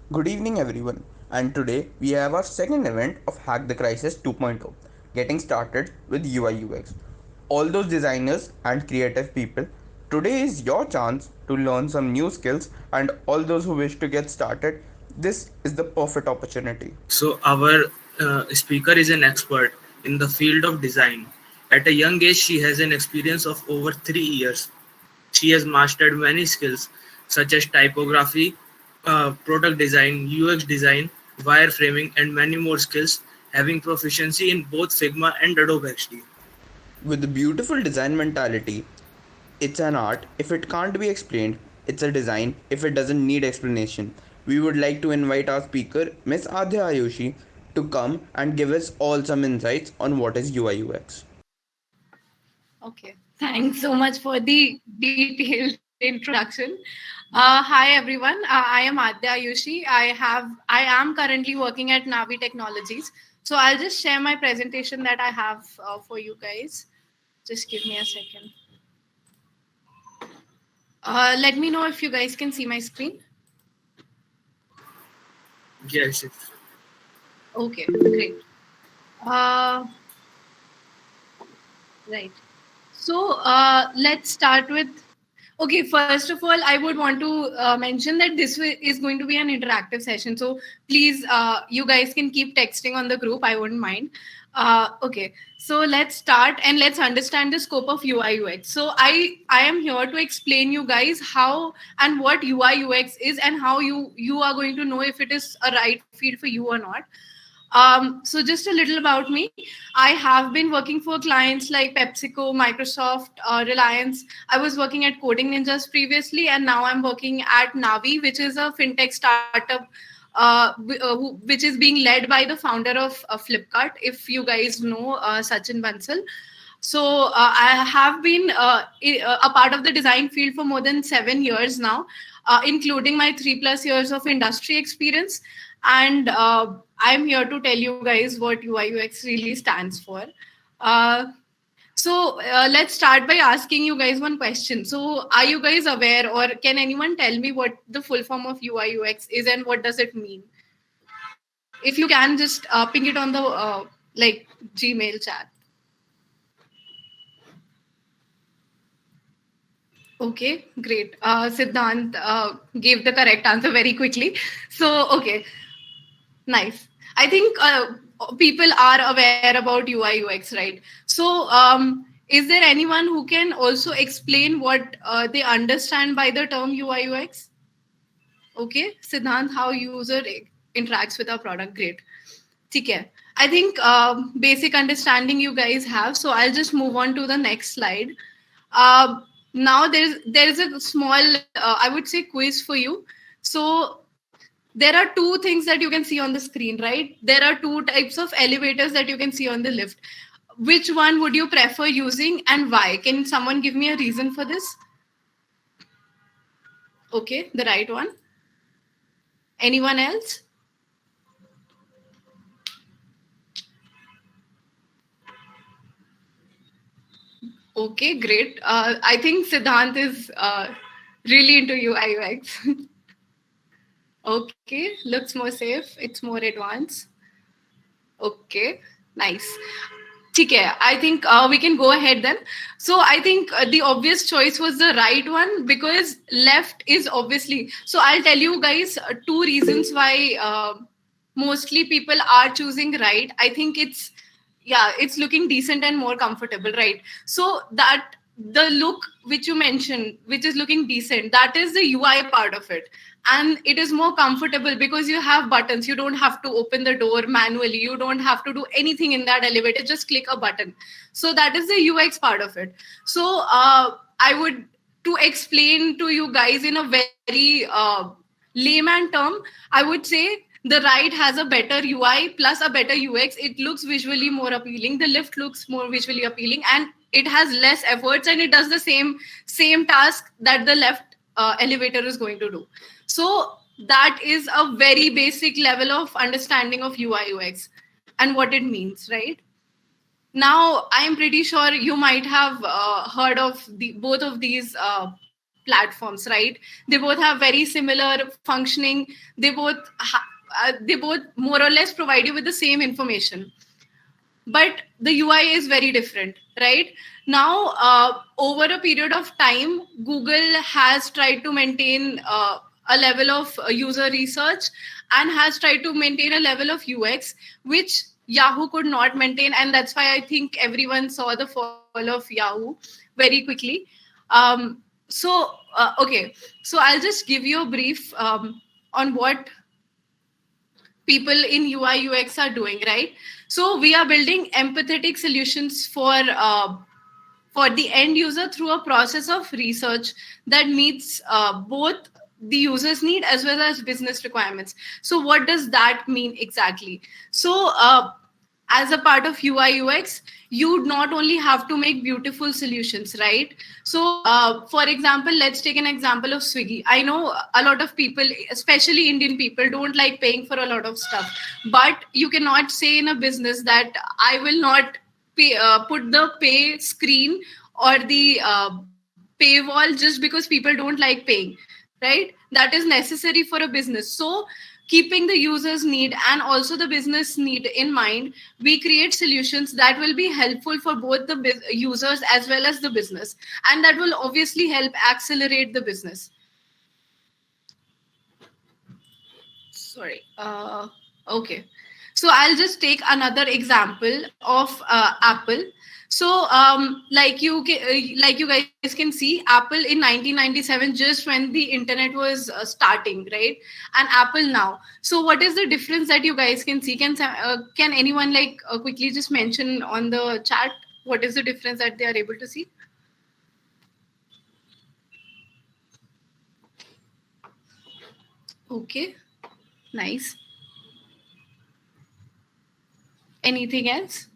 Good evening, everyone. And today we have our second event of Hack the Crisis 2.0, getting started with UIUX. All those designers and creative people, today is your chance to learn some new skills, and all those who wish to get started, this is the perfect opportunity. So, our speaker is an expert in the field of design. At a young age, she has an experience of over 3 years. She has mastered many skills such as typography, product design, UX design, wireframing, and many more skills, having proficiency in both Figma and Adobe XD. With the beautiful design mentality, it's an art if it can't be explained, it's a design if it doesn't need explanation. We would like to invite our speaker, Miss Adhya Ayushi, to come and give us all some insights on what is UIUX. Okay. Thanks so much for the detailed introduction. Hi everyone. I am Adhya Ayushi. I am currently working at Navi Technologies. So I'll just share my presentation that I have for you guys. Just give me a second. Let me know if you guys can see my screen. Yes, Okay, great. Uh, right. So let's start with. Okay, first of all, I would want to mention that is going to be an interactive session. So please, you guys can keep texting on the group. I wouldn't mind. Okay, so let's start and let's understand the scope of UI UX. So I am here to explain you guys how and what UI UX is and how you are going to know if it is a right field for you or not. So just a little about me. I have been working for clients like PepsiCo, Microsoft, Reliance. I was working at Coding Ninjas previously, and now I'm working at Navi, which is a fintech startup, which is being led by the founder of Flipkart. If you guys know Sachin Bansal. So I have been a part of the design field for more than 7 years now, including my 3+ years of industry experience. And I'm here to tell you guys what UIUX really stands for. Uh, so let's start by asking you guys one question. So are you guys aware, or can anyone tell me what the full form of UIUX is and what does it mean? If you can, just ping it on the like Gmail chat. Okay, great. Siddhant gave the correct answer very quickly. So, okay, nice. I think people are aware about UI UX, right? So, is there anyone who can also explain what they understand by the term UI UX? Okay, Siddhant, how user interacts with our product. Great. Okay. I think basic understanding you guys have. So I'll just move on to the next slide. Now there's a small I would say quiz for you. So there are two things that you can see on the screen, right? There are two types of elevators that you can see on the lift. Which one would you prefer using and why? Can someone give me a reason for this? Okay, the right one. Anyone else? Okay, great. I think Siddhant is really into UI UX. Okay, looks more safe. It's more advanced. Okay, nice. Okay, I think we can go ahead then. So I think the obvious choice was the right one because left is obviously. So I'll tell you guys two reasons why mostly people are choosing right. I think it's looking decent and more comfortable, right? So that the look which you mentioned, which is looking decent, that is the UI part of it, and it is more comfortable because you have buttons. You don't have to open the door manually, you don't have to do anything in that elevator, just click a button. So that is the UX part of it. So I would, to explain to you guys in a very layman term, I would say the right has a better UI plus a better UX. It looks visually more appealing. The lift looks more visually appealing, and it has less efforts, and it does the same task that the left elevator is going to do. So that is a very basic level of understanding of UI UX and what it means, right? Now, I'm pretty sure you might have heard of both of these platforms, right? They both have very similar functioning. They both more or less provide you with the same information, but the UI is very different, right? Now, over a period of time, Google has tried to maintain a level of user research and has tried to maintain a level of UX, which Yahoo could not maintain. And that's why I think everyone saw the fall of Yahoo very quickly. Okay, so I'll just give you a brief on what people in UI UX are doing, right? So we are building empathetic solutions for the end user through a process of research that meets both the user's need as well as business requirements. So what does that mean exactly? So as a part of UI UX, you not only have to make beautiful solutions, right? So for example, let's take an example of Swiggy. I know a lot of people, especially Indian people, don't like paying for a lot of stuff, but you cannot say in a business that I will not put the pay screen or the paywall just because people don't like paying, right? That is necessary for a business. So keeping the user's need and also the business need in mind, we create solutions that will be helpful for both the users as well as the business, and that will obviously help accelerate the business. Sorry. Okay. So I'll just take another example of Apple. So like you guys can see, Apple in 1997, just when the internet was starting, right? And Apple now. So what is the difference that you guys can see? Can anyone quickly just mention on the chat what is the difference that they are able to see? Okay, nice. Anything else?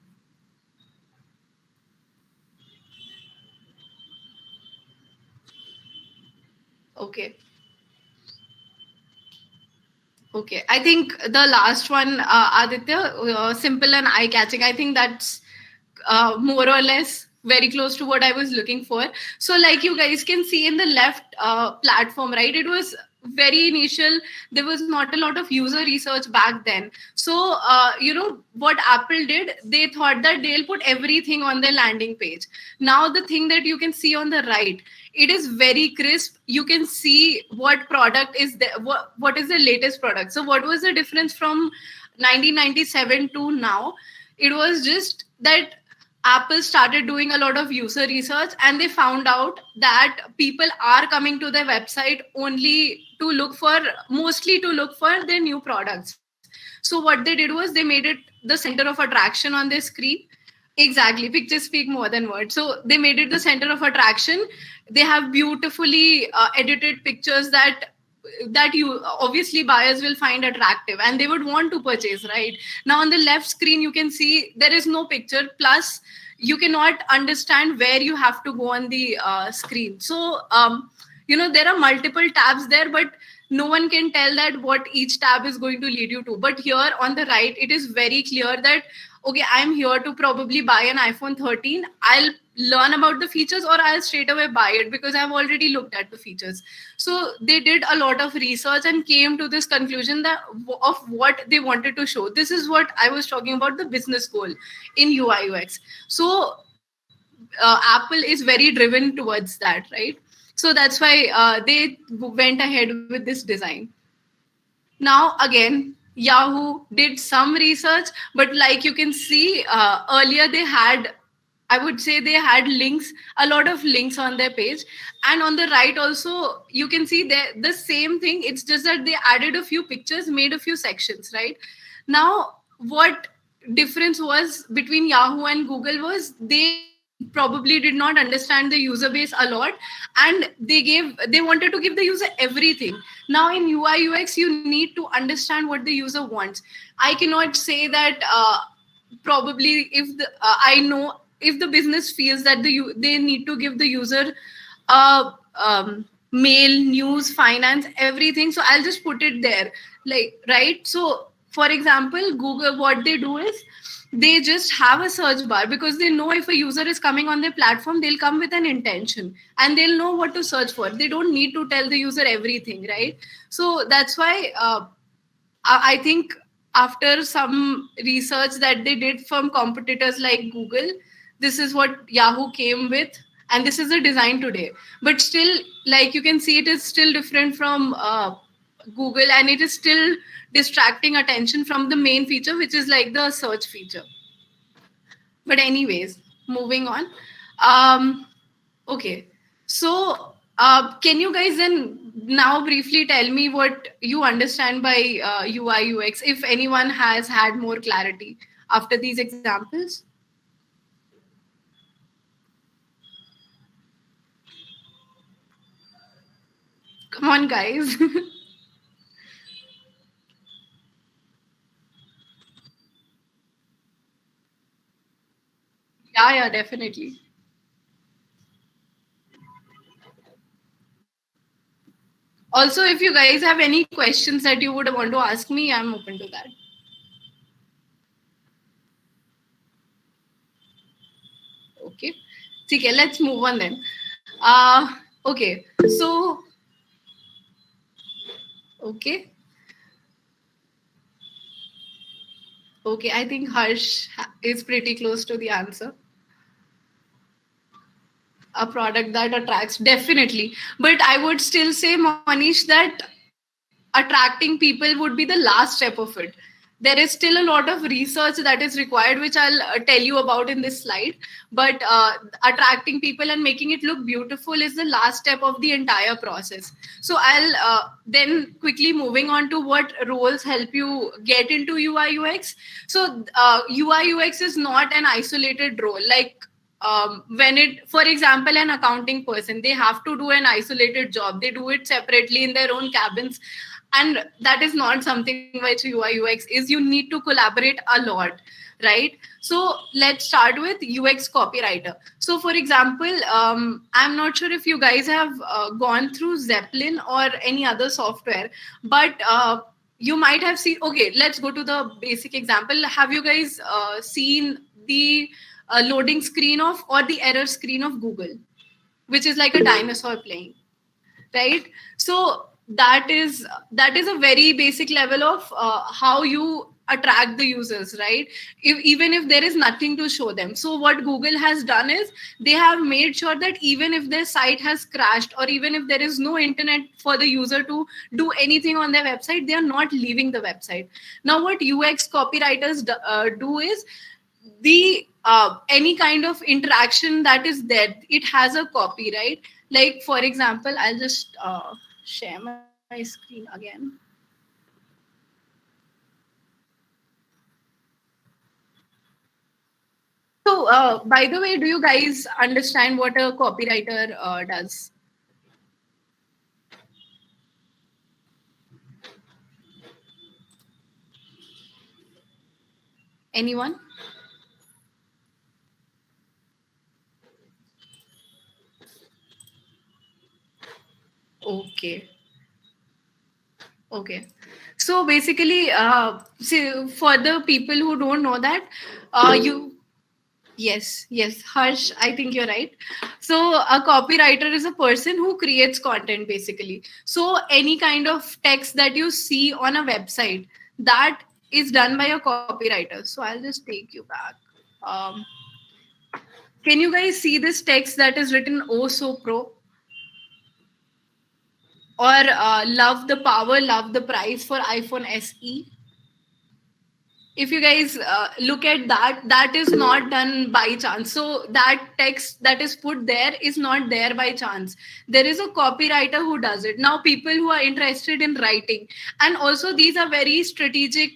Okay. Okay. I think the last one, Aditya, simple and eye catching. I think that's more or less very close to what I was looking for. So, like you guys can see in the left platform, right? It was very initial. There was not a lot of user research back then. So, what Apple did, they thought that they'll put everything on their landing page. Now, the thing that you can see on the right, it is very crisp. You can see what product is there, what is the latest product. So, what was the difference from 1997 to now? It was just that Apple started doing a lot of user research and they found out that people are coming to their website only to look for, mostly to look for their new products. So what they did was they made it the center of attraction on their screen. Exactly, pictures speak more than words. So they made it the center of attraction. They have beautifully edited pictures that you obviously buyers will find attractive and they would want to purchase, right? Now on the left screen you can see there is no picture, plus you cannot understand where you have to go on the screen. So there are multiple tabs there, but no one can tell that what each tab is going to lead you to. But here on the right, it is very clear that okay, I'm here to probably buy an iPhone 13. I'll learn about the features or I'll straight away buy it because I've already looked at the features. So they did a lot of research and came to this conclusion that of what they wanted to show. This is what I was talking about, the business goal in UI UX. So Apple is very driven towards that, right? So that's why they went ahead with this design. Now again, Yahoo did some research, but like you can see earlier, they had, I would say they had links, a lot of links on their page. And on the right also, you can see the same thing. It's just that they added a few pictures, made a few sections, right? Now, what difference was between Yahoo and Google was they probably did not understand the user base a lot, and they wanted to give the user everything. Now in UI UX, you need to understand what the user wants. I cannot say that probably if I know if the business feels that they need to give the user mail, news, finance, everything, so I'll just put it there, like, right? So For example, Google, what they do is they just have a search bar because they know if a user is coming on their platform, they'll come with an intention and they'll know what to search for. They don't need to tell the user everything, right? So that's why I think after some research that they did from competitors like Google, this is what Yahoo came with, and this is the design today. But still, like you can see, it is still different from Google, and it is still distracting attention from the main feature, which is like the search feature. But anyways, moving on. Um, okay, so can you guys then now briefly tell me what you understand by UI UX, if anyone has had more clarity after these examples? Come on, guys. Yeah, yeah, definitely. Also, if you guys have any questions that you would want to ask me, I'm open to that. Okay. Okay, let's move on then. Okay. So, okay. Okay, I think Harsh is pretty close to the answer. A product that attracts, definitely. But I would still say, Manish, that attracting people would be the last step of it. There is still a lot of research that is required, which I'll tell you about in this slide. But attracting people and making it look beautiful is the last step of the entire process. So I'll then quickly moving on to what roles help you get into UI UX. So UI UX is not an isolated role. Like when it, for example, an accounting person, they have to do an isolated job. They do it separately in their own cabins, and that is not something which UI UX is. You need to collaborate a lot, right? So let's start with UX copywriter. So for example, I'm not sure if you guys have gone through Zeppelin or any other software, but you might have seen. Okay, let's go to the basic example. Have you guys seen the loading screen of or the error screen of Google, which is like a dinosaur playing, right? So that is a very basic level of how you attract the users, right? Even if there is nothing to show them. So what Google has done is they have made sure that even if their site has crashed or even if there is no internet for the user to do anything on their website, they are not leaving the website. Now what UX copywriters do is the any kind of interaction that is there, it has a copy, right? Like for example, I'll just share my screen again. So by the way, do you guys understand what a copywriter does? Anyone? Okay. Okay. So basically, see, for the people who don't know that, you, yes, yes, Harsh, I think you're right. So a copywriter is a person who creates content basically. So any kind of text that you see on a website, that is done by a copywriter. So I'll just take you back. Um, can you guys see this text that is written "Oh so pro" or "Love the power, love the price" for iPhone SE? If you guys look at that, that is not done by chance. So that text that is put there is not there by chance. There is a copywriter who does it. Now people who are interested in writing, and also these are very strategic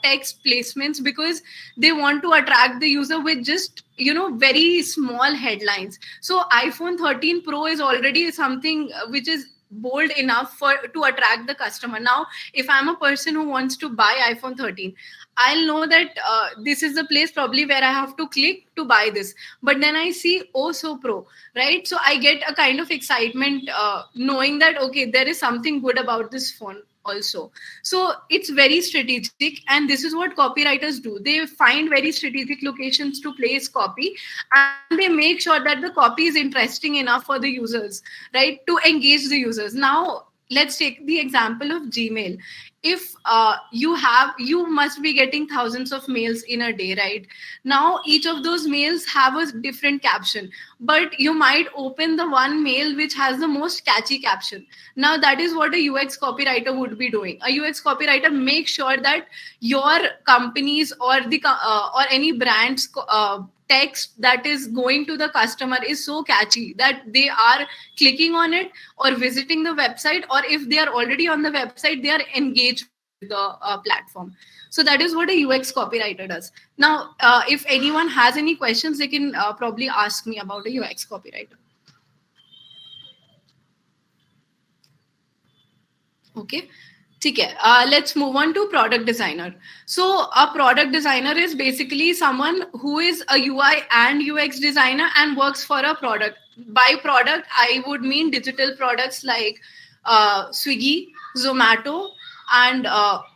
text placements because they want to attract the user with just very small headlines. So iPhone 13 Pro is already something which is bold enough for to attract the customer. Now if I'm a person who wants to buy iPhone 13, I'll know that this is the place probably where I have to click to buy this. But then I see "Oh so pro," right? So I get a kind of excitement knowing that okay, there is something good about this phone. also. So it's very strategic, and this is what copywriters do. They find very strategic locations to place copy, and they make sure that the copy is interesting enough for the users, right, to engage the users. Now let's take the example of Gmail. If you must be getting thousands of mails in a day, right? Now each of those mails have a different caption, but you might open the one mail which has the most catchy caption. Now that is what a UX copywriter would be doing. A UX copywriter makes sure that your companies or or any brand's text that is going to the customer is so catchy that they are clicking on it or visiting the website, or if they are already on the website, they are engaged with the platform. So that is what a UX copywriter does. Now if anyone has any questions, they can probably ask me about a UX copywriter. Okay. ठीक है. Let's move on to product designer. So a product designer is basically someone who is a UI and UX designer and works for a product. By product, I would mean digital products like Swiggy, Zomato, and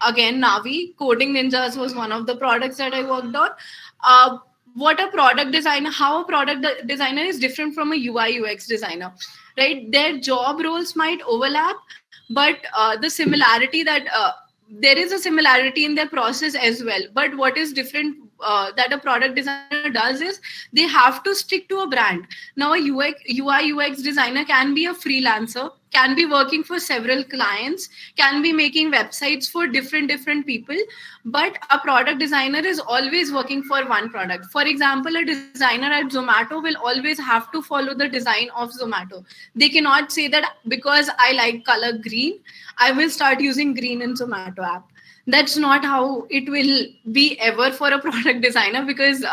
again Navi. Coding Ninjas was one of the products that I worked on. What a product designer, how a product designer is different from a UI UX designer, right? Their job roles might overlap, but the similarity that there is a similarity in their process as well. But what is different that a product designer does is they have to stick to a brand. Now a UI UX designer can be a freelancer, can be working for several clients, can be making websites for different people, but a product designer is always working for one product. For example, a designer at Zomato will always have to follow the design of Zomato. They cannot say that because I like color green, I will start using green in Zomato app. That's not how it will be ever for a product designer, because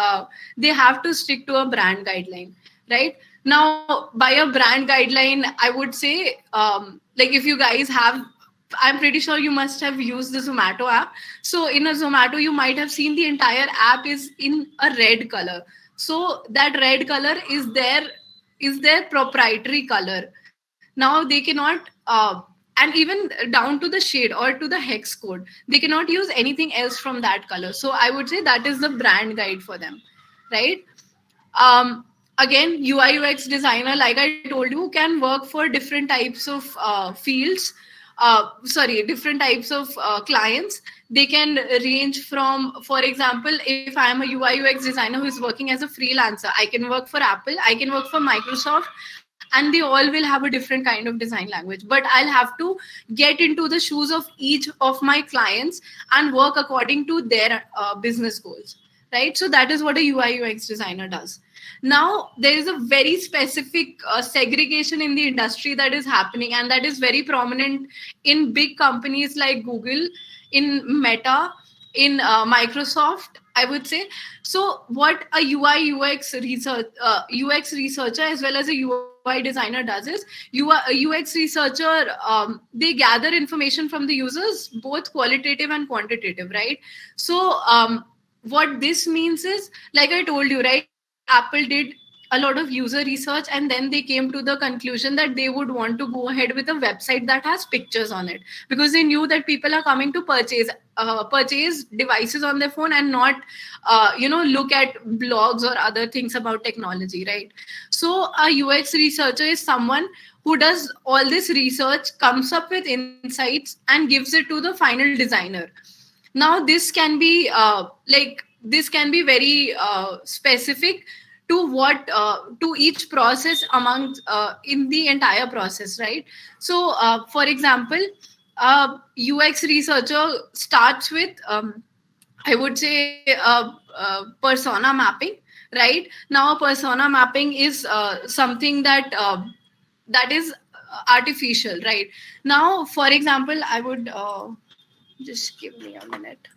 they have to stick to a brand guideline, right? Now by a brand guideline, I would say like if you guys have, I'm pretty sure you must have used the Zomato app. So in a Zomato, you might have seen the entire app is in a red color. So that red color is their proprietary color. Now they cannot and even down to the shade or to the hex code, they cannot use anything else from that color. So I would say that is the brand guide for them, right? Again, UI UX designer, like I told you, can work for different types of fields. Sorry, different types of clients. They can range from, for example, if I am a UI UX designer who is working as a freelancer, I can work for Apple, I can work for Microsoft, and they all will have a different kind of design language. But I'll have to get into the shoes of each of my clients and work according to their business goals, right? So that is what a UI UX designer does. Now there is a very specific segregation in the industry that is happening, and that is very prominent in big companies like Google, in Meta, in Microsoft, I would say. So what a UX researcher as well as a UI designer does is, UX researcher, they gather information from the users, both qualitative and quantitative, right? So what this means is, like I told you, right, Apple did a lot of user research, and then they came to the conclusion that they would want to go ahead with a website that has pictures on it, because they knew that people are coming to purchase devices on their phone and not look at blogs or other things about technology, right? So a UX researcher is someone who does all this research, comes up with insights, and gives it to the final designer. Now this can be very specific to what to each process among in the entire process, right? So for example, UX researcher starts with I would say persona mapping, right? Now persona mapping is something that is artificial, right? Now for example, I would just give me a minute.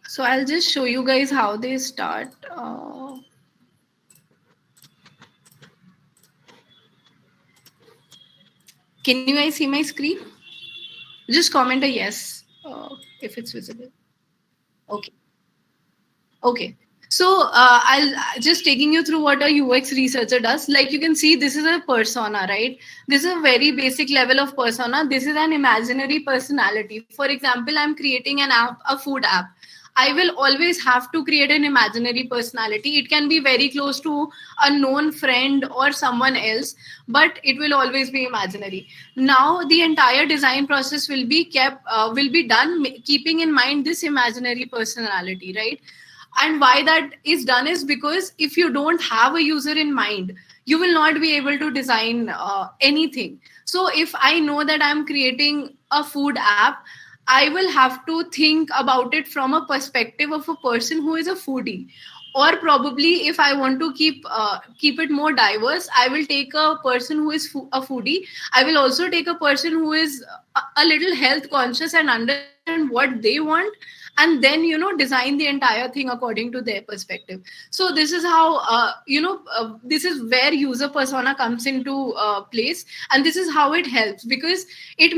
So I'll just show you guys how they start. Can you guys see my screen? Just comment a yes if it's visible. Okay. Okay. So I'll just taking you through what a UX researcher does. Like you can see, this is a persona, right? This is a very basic level of persona. This is an imaginary personality. For example, I'm creating an app, a food app. I will always have to create an imaginary personality. It can be very close to a known friend or someone else, but it will always be imaginary. Now, the entire design process will be done keeping in mind this imaginary personality, right? And why that is done is because if you don't have a user in mind, you will not be able to design anything. So if I know that I'm creating a food app, I will have to think about it from a perspective of a person who is a foodie. Or probably if I want to keep it more diverse, I will take a person who is a foodie. I will also take a person who is a little health conscious and understand what they want, and then design the entire thing according to their perspective. So this is how this is where user persona comes into place, and this is how it helps, because it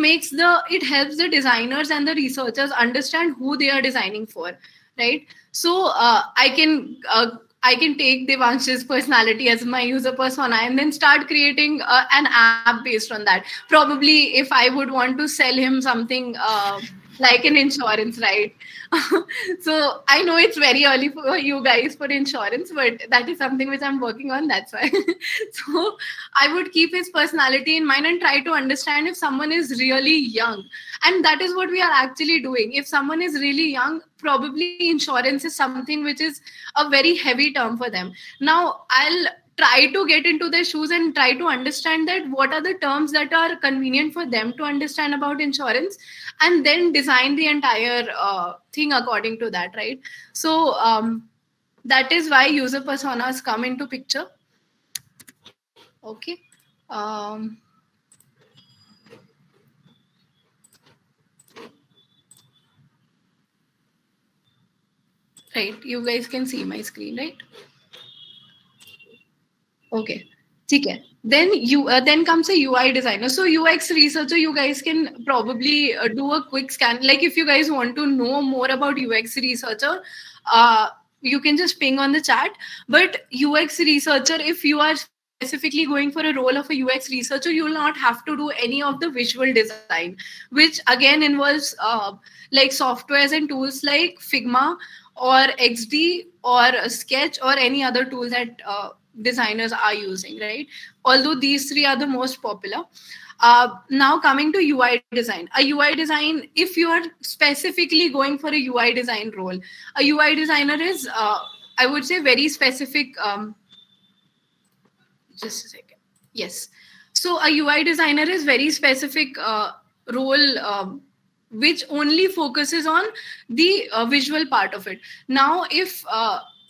helps the designers and the researchers understand who they are designing for, right? So I can take Devansh's personality as my user persona and then start creating an app based on that. Probably if I would want to sell him something like an insurance, right? So I know it's very early for you guys for insurance, but that is something which I'm working on. That's why. So I would keep his personality in mind and try to understand if someone is really young. And that is what we are actually doing. If someone is really young, probably insurance is something which is a very heavy term for them. Now I'll try to get into their shoes and try to understand that what are the terms that are convenient for them to understand about insurance, and then design the entire thing according to that, right? So that is why user personas come into picture. Okay. um, right, you guys can see my screen, right? Okay. Okay. Then comes a UI designer. So UX researcher, you guys can probably do a quick scan. Like if you guys want to know more about UX researcher, uh, you can just ping on the chat. But UX researcher, if you are specifically going for a role of a UX researcher, you will not have to do any of the visual design, which again involves like softwares and tools like Figma or XD or Sketch or any other tool that designers are using, right? Although these three are the most popular. Now coming to UI design. A UI design, if you are specifically going for a UI design role, a UI designer is, I would say, very specific. Just a second. Yes. So a UI designer is very specific role. Which only focuses on the visual part of it. Now, if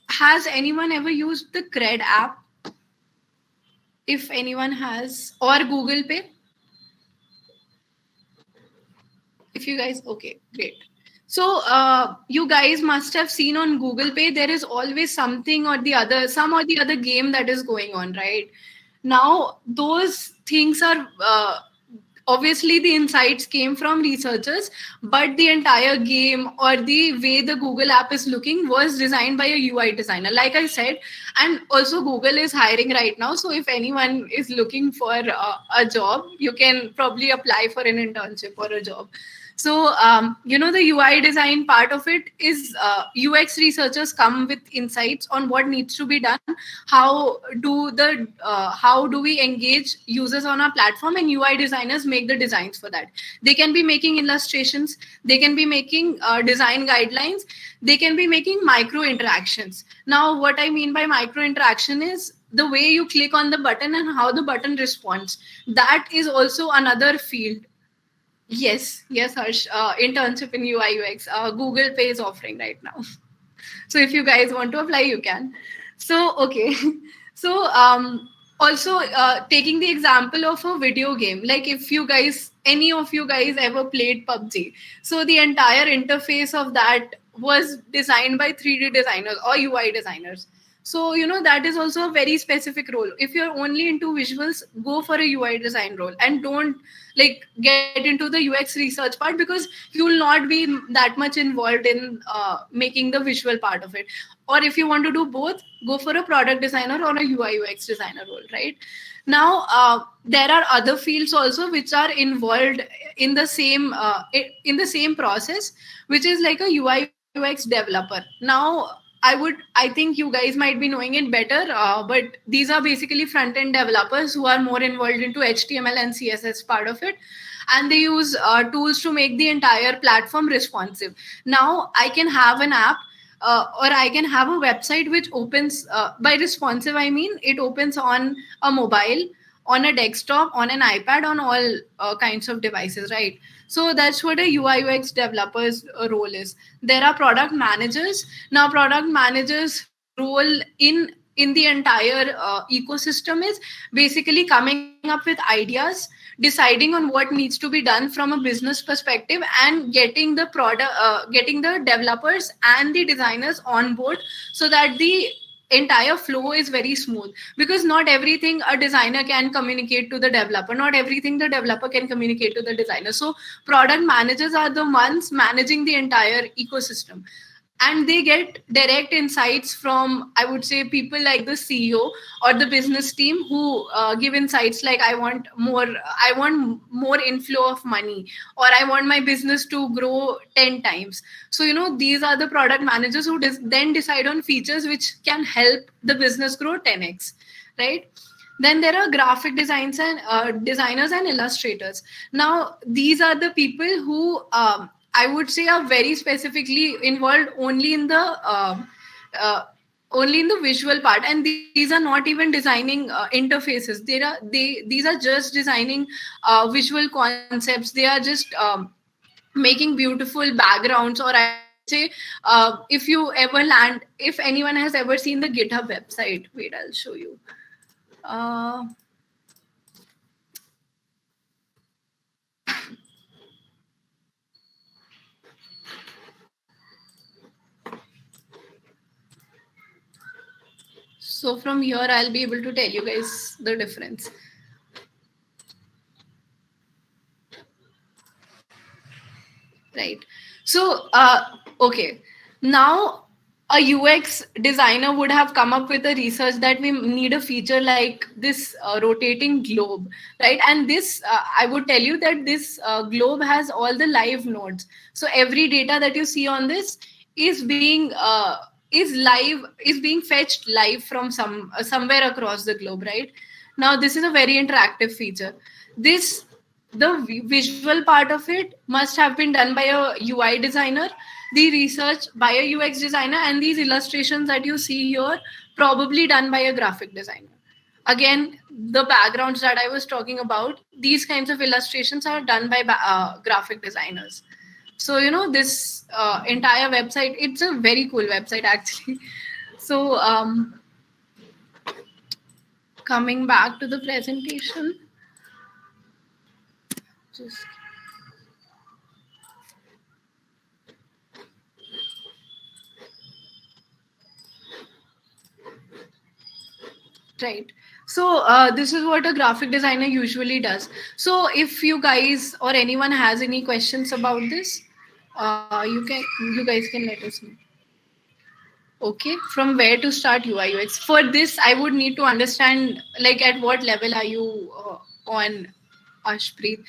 has anyone ever used the Cred app? If anyone has, or Google Pay, if you guys, okay, great. So you guys must have seen on Google Pay, there is always something or the other, some or the other game that is going on, right? Now, those things are obviously the insights came from researchers, but the entire game or the way the Google app is looking was designed by a UI designer, like I said. And also Google is hiring right now, so if anyone is looking for a job, you can probably apply for an internship or a job. So the UI design part of it is UX researchers come with insights on what needs to be done. How do we engage users on our platform, and UI designers make the designs for that. They can be making illustrations, they can be making design guidelines, they can be making micro interactions. Now what I mean by micro interaction is the way you click on the button and how the button responds. That is also another field. Yes, Harsh. Internship in UI UX. Google Pay is offering right now. So if you guys want to apply, you can. So okay. So also taking the example of a video game, like if you guys, any of you guys ever played PUBG, so the entire interface of that was designed by 3D designers or UI designers. So, that is also a very specific role. If you're only into visuals, go for a UI design role and don't like get into the UX research part, because you will not be that much involved in making the visual part of it. Or if you want to do both, go for a product designer or a UI UX designer role, right? Now, there are other fields also which are involved in the same process, which is like a UI UX developer. Now, I think you guys might be knowing it better, but these are basically front end developers who are more involved into HTML and CSS part of it, and they use tools to make the entire platform responsive. Now, I can have an app, or I can have a website which opens, by responsive, I mean it opens on a mobile, on a desktop, on an iPad, on all kinds of devices, right? So that's what a UI UX developer's role is. There are product managers. Now, product managers' role in the entire ecosystem is basically coming up with ideas, deciding on what needs to be done from a business perspective, and getting the developers and the designers on board, so that the entire flow is very smooth. Because not everything a designer can communicate to the developer, not everything the developer can communicate to the designer. So product managers are the ones managing the entire ecosystem, and they get direct insights from, I would say, people like the CEO or the business team, who give insights like, I want more inflow of money, or I want my business to grow 10 times. So, these are the product managers who then decide on features which can help the business grow 10x, right? Then there are graphic designs and designers and illustrators. Now, these are the people who, I would say, are very specifically involved uh, only in the visual part, and these are not even designing interfaces. These are just designing visual concepts. They are just making beautiful backgrounds, or I would say, if anyone has ever seen the GitHub website, wait, I'll show you. Uh, so from here, I'll be able to tell you guys the difference. Right. So, okay. Now, a UX designer would have come up with a research that we need a feature like this rotating globe, right? And this, I would tell you that this globe has all the live nodes. So every data that you see on this is being fetched live from somewhere across the globe, right? Now, this is a very interactive feature. This the visual part of it must have been done by a UI designer, the research by a UX designer, and these illustrations that you see here probably done by a graphic designer. Again, the backgrounds that I was talking about, these kinds of illustrations are done by graphic designers. So, this entire website, it's a very cool website actually. So, coming back to the presentation, just right. So this is what a graphic designer usually does. So if you guys or anyone has any questions about this, you guys can let us know. Okay, from where to start UI UX? For this, I would need to understand like at what level are you on, Ashpreet?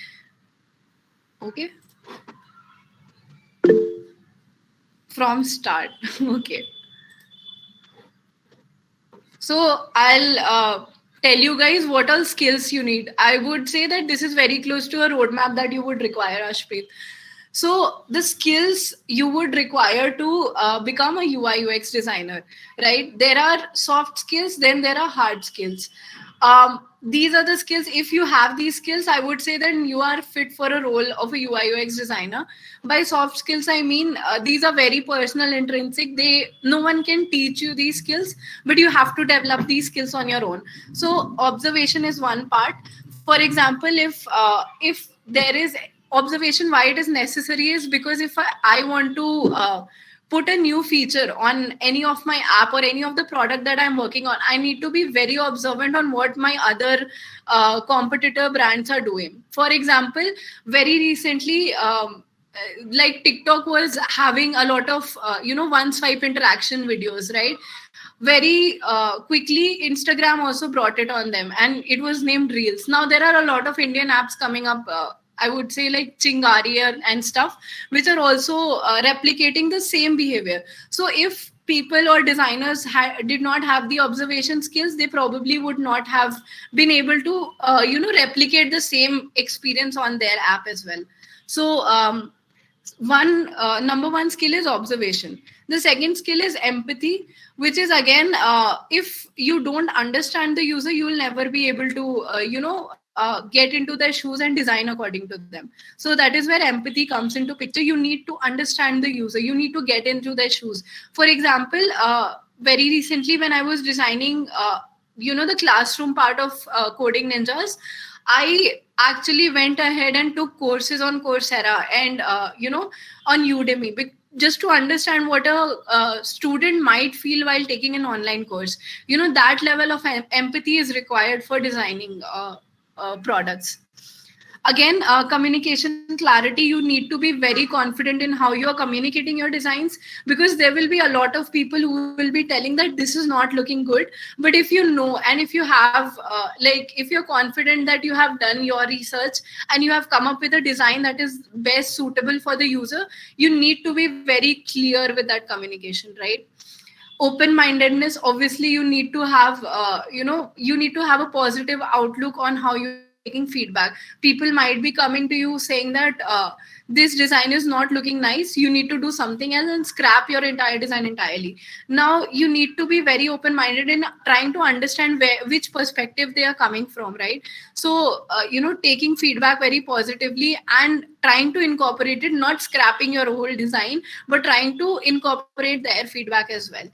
Okay, from start. Okay. So I'll tell you guys what all skills you need. I would say that this is very close to a roadmap that you would require, Ashpreet. So the skills you would require to become a UI UX designer, right? There are soft skills, then there are hard skills. These are the skills. If you have these skills, I would say that you are fit for a role of a UI UX designer. By soft skills, I mean these are very personal, intrinsic. No one can teach you these skills, but you have to develop these skills on your own. So observation is one part. For example, if there is observation, why it is necessary is because if I want to put a new feature on any of my app or any of the product that I'm working on, I need to be very observant on what my other competitor brands are doing. For example, very recently, like TikTok was having a lot of one swipe interaction videos, right? Very quickly Instagram also brought it on them, and it was named Reels. Now there are a lot of Indian apps coming up, I would say like Chingari and stuff, which are also replicating the same behavior. So if people or designers did not have the observation skills, they probably would not have been able to replicate the same experience on their app as well. So one number one skill is observation. The second skill is empathy, which is again, if you don't understand the user, you will never be able to get into their shoes and design according to them. So that is where empathy comes into picture. You need to understand the user, you need to get into their shoes. For example, very recently when I was designing the classroom part of Coding Ninjas, I actually went ahead and took courses on Coursera and on Udemy, just to understand what a student might feel while taking an online course. That level of empathy is required for designing products. Again, communication clarity. You need to be very confident in how you are communicating your designs, because there will be a lot of people who will be telling that this is not looking good. But if you know, and if you have if you're confident that you have done your research and you have come up with a design that is best suitable for the user, you need to be very clear with that communication, right? Open mindedness. Obviously you need to have you need to have a positive outlook on how you are taking feedback. People might be coming to you saying that this design is not looking nice, you need to do something else and scrap your entire design entirely. Now you need to be very open minded in trying to understand which perspective they are coming from, right? So taking feedback very positively and trying to incorporate it, not scrapping your whole design, but trying to incorporate their feedback as well.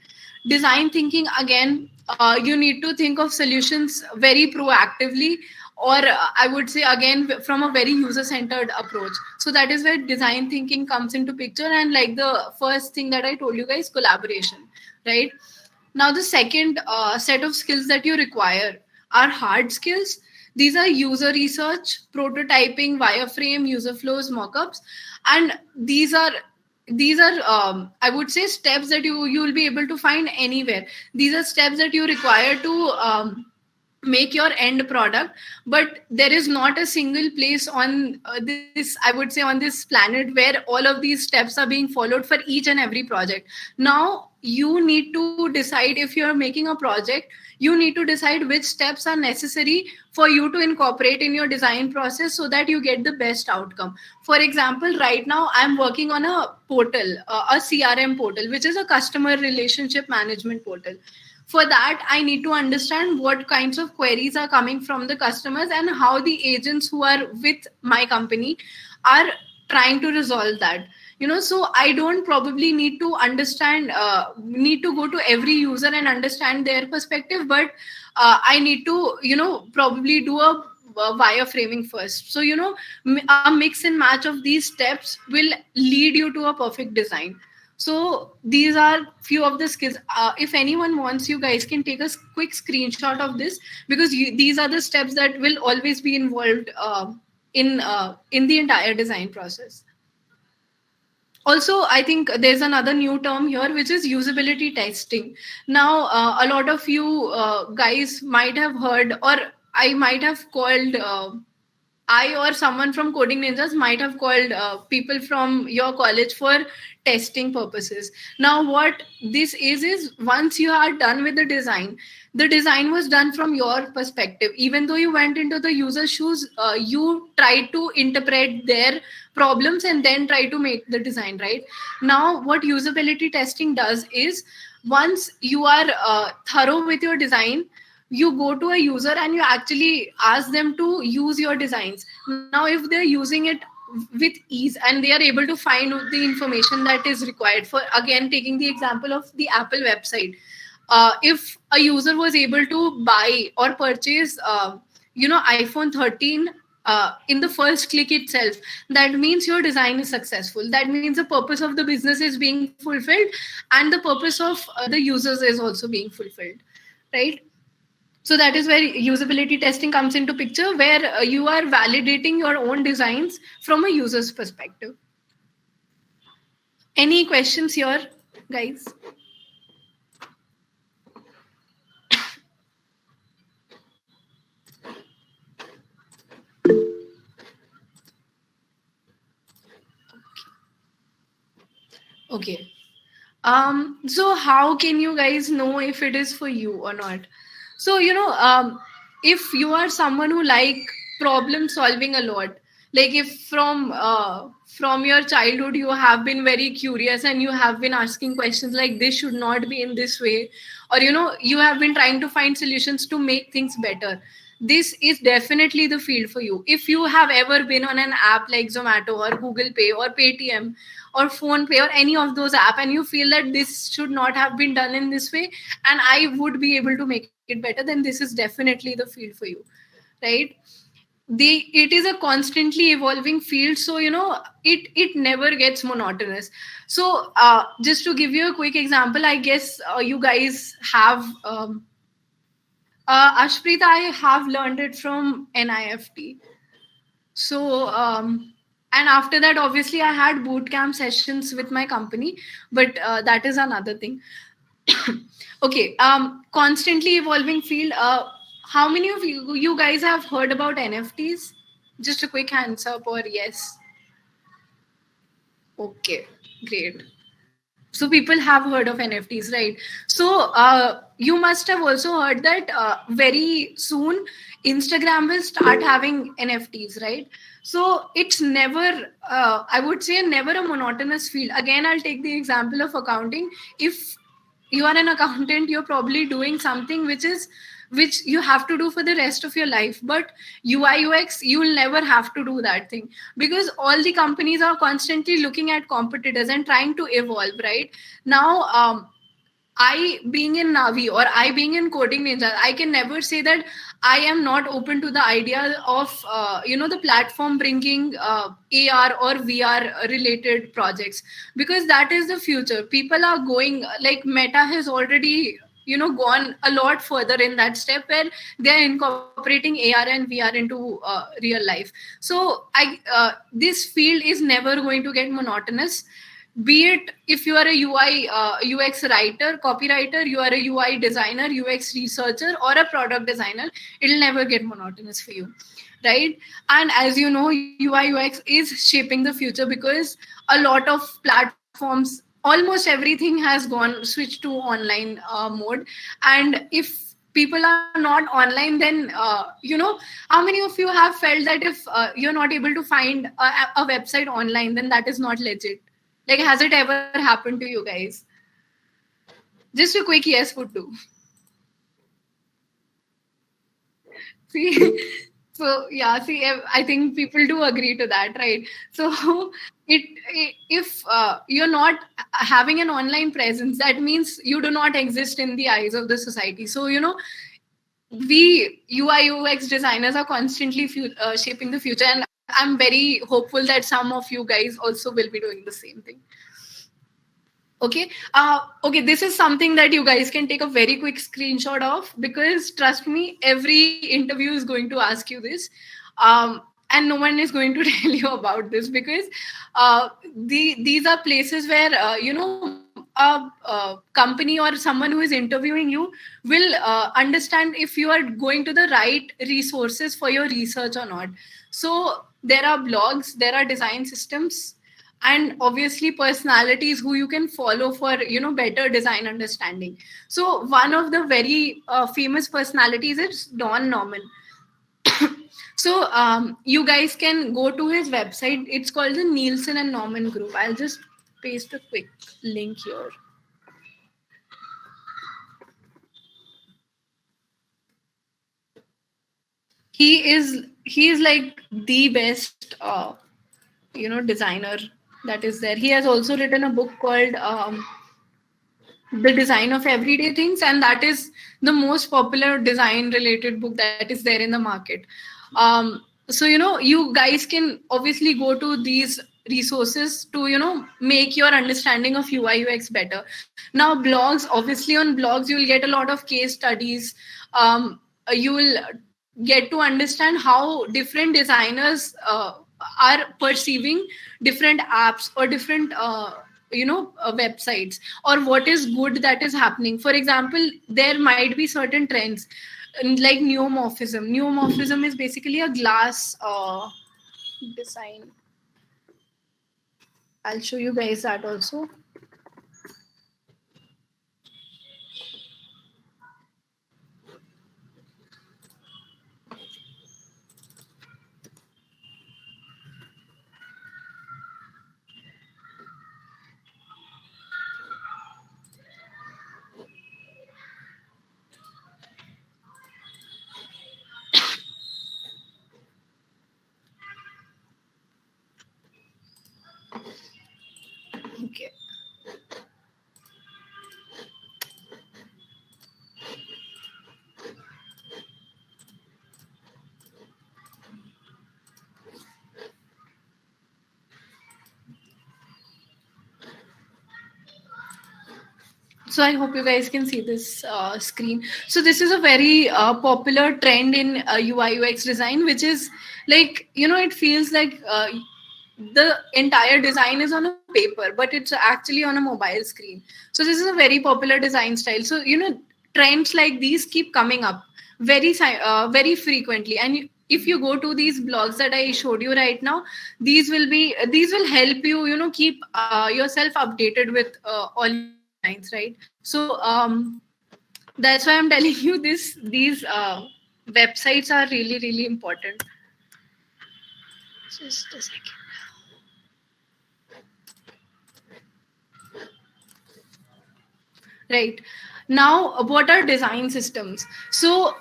Design thinking, again, you need to think of solutions very proactively, or I would say again from a very user centered approach. So that is where design thinking comes into picture. And like the first thing that I told you guys, collaboration, right? Now the second set of skills that you require are hard skills. These are user research, prototyping, wireframe, user flows, mockups. And these are I would say steps that you will be able to find anywhere. These are steps that you require to make your end product. But there is not a single place on this, I would say, on this planet where all of these steps are being followed for each and every project. Now you need to decide, if you're making a project, you need to decide which steps are necessary for you to incorporate in your design process so that you get the best outcome. For example, right now I'm working on a portal, a CRM portal, which is a customer relationship management portal. For that, I need to understand what kinds of queries are coming from the customers and how the agents who are with my company are trying to resolve that. So I don't probably need to understand, need to go to every user and understand their perspective, but I need to, probably do a wireframing first. So, a mix and match of these steps will lead you to a perfect design. So these are few of the skills. If anyone wants, you guys can take a quick screenshot of this, because these are the steps that will always be involved in the entire design process. Also, I think there's another new term here, which is usability testing. Now, a lot of you guys might have heard, or I might have called. I or someone from Coding Ninjas might have called people from your college for testing purposes. Now, what this is once you are done with the design was done from your perspective. Even though you went into the user's shoes, you tried to interpret their problems and then try to make the design, right? Now, what usability testing does is, once you are thorough with your design, you go to a user and you actually ask them to use your designs. Now if they're using it with ease and they are able to find the information that is required, for again taking the example of the Apple website, if a user was able to buy or purchase iPhone 13 in the first click itself, that means your design is successful. That means the purpose of the business is being fulfilled, and the purpose of the users is also being fulfilled, right? So that is where usability testing comes into picture, where you are validating your own designs from a user's perspective. Any questions here, guys? Okay. So how can you guys know if it is for you or not? So, if you are someone who like problem solving a lot, like if from your childhood you have been very curious and you have been asking questions like this should not be in this way, or you have been trying to find solutions to make things better, this is definitely the field for you. If you have ever been on an app like Zomato or Google Pay or Paytm or Phone Pay or any of those app, and you feel that this should not have been done in this way and I would be able to make it better, then this is definitely the field for you, right? It is a constantly evolving field, so it never gets monotonous. So just to give you a quick example, I guess you guys have Ashpreet, I have learned it from NIFT. So, and after that, obviously, I had boot camp sessions with my company, but that is another thing. Okay, constantly evolving field. How many of you guys have heard about NFTs? Just a quick hands up or yes. Okay, great. So people have heard of NFTs, right? So you must have also heard that very soon Instagram will start having NFTs, right? So it's never, I would say, never a monotonous field. Again, I'll take the example of accounting. If you are an accountant, you're probably doing something which you have to do for the rest of your life, but UI UX, you will never have to do that thing, because all the companies are constantly looking at competitors and trying to evolve, right? Now I being in Navi or I being in Coding Ninja, I can never say that I am not open to the idea of the platform bringing AR or VR related projects, because that is the future. People are going, like Meta has already gone a lot further in that step where they are incorporating AR and VR into real life. So this field is never going to get monotonous, be it if you are a UI UX writer, copywriter, you are a UI designer, UX researcher, or a product designer, it'll never get monotonous for you, right? And as you know, UI UX is shaping the future, because a lot of platforms, almost everything has gone switched to online mode. And if people are not online, then how many of you have felt that if you're not able to find a website online, then that is not legit? Like, has it ever happened to you guys? Just a quick yes would do. See, so yeah, see, I think people do agree to that, right? So, if you're not having an online presence, that means you do not exist in the eyes of the society. So, we UI UX designers are constantly shaping the future, and I'm very hopeful that some of you guys also will be doing the same thing. Okay. Okay, this is something that you guys can take a very quick screenshot of, because trust me, every interview is going to ask you this. And no one is going to tell you about this, because these are places where a company or someone who is interviewing you will understand if you are going to the right resources for your research or not. So there are blogs, there are design systems, and obviously personalities who you can follow for better design understanding. So one of the very famous personalities is Don Norman. So you guys can go to his website. It's called the Nielsen and Norman Group. I'll just paste a quick link here. He is like the best designer that is there. He has also written a book called The Design of Everyday Things, and that is the most popular design related book that is there in the market. So you guys can obviously go to these resources to make your understanding of UI UX better. Now blogs, obviously on blogs you will get a lot of case studies. You will get to understand how different designers are perceiving different apps or different websites, or what is good that is happening. For example, there might be certain trends like neomorphism. Neomorphism is basically a glass design. I'll show you guys that also. Okay. So I hope you guys can see this screen. So this is a very popular trend in UI UX design, which is like it feels like the entire design is on a paper, but it's actually on a mobile screen. So this is a very popular design style. So trends like these keep coming up very frequently, and if you go to these blogs that I showed you right now, these will help you keep yourself updated with all your designs, right? So that's why I'm telling you these websites are really important. Just a second. Right. Now, what are design systems? So,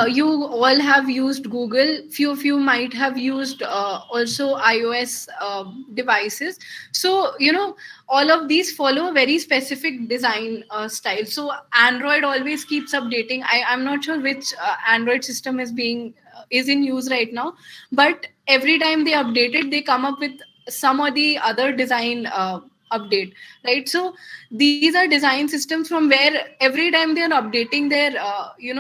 you all have used Google. Few of you might have used also iOS devices. So, all of these follow a very specific design style. So, Android always keeps updating. I'm not sure which Android system is in use right now, but every time they update it, they come up with some or the other design update, right? So these are design systems from where every time they are updating their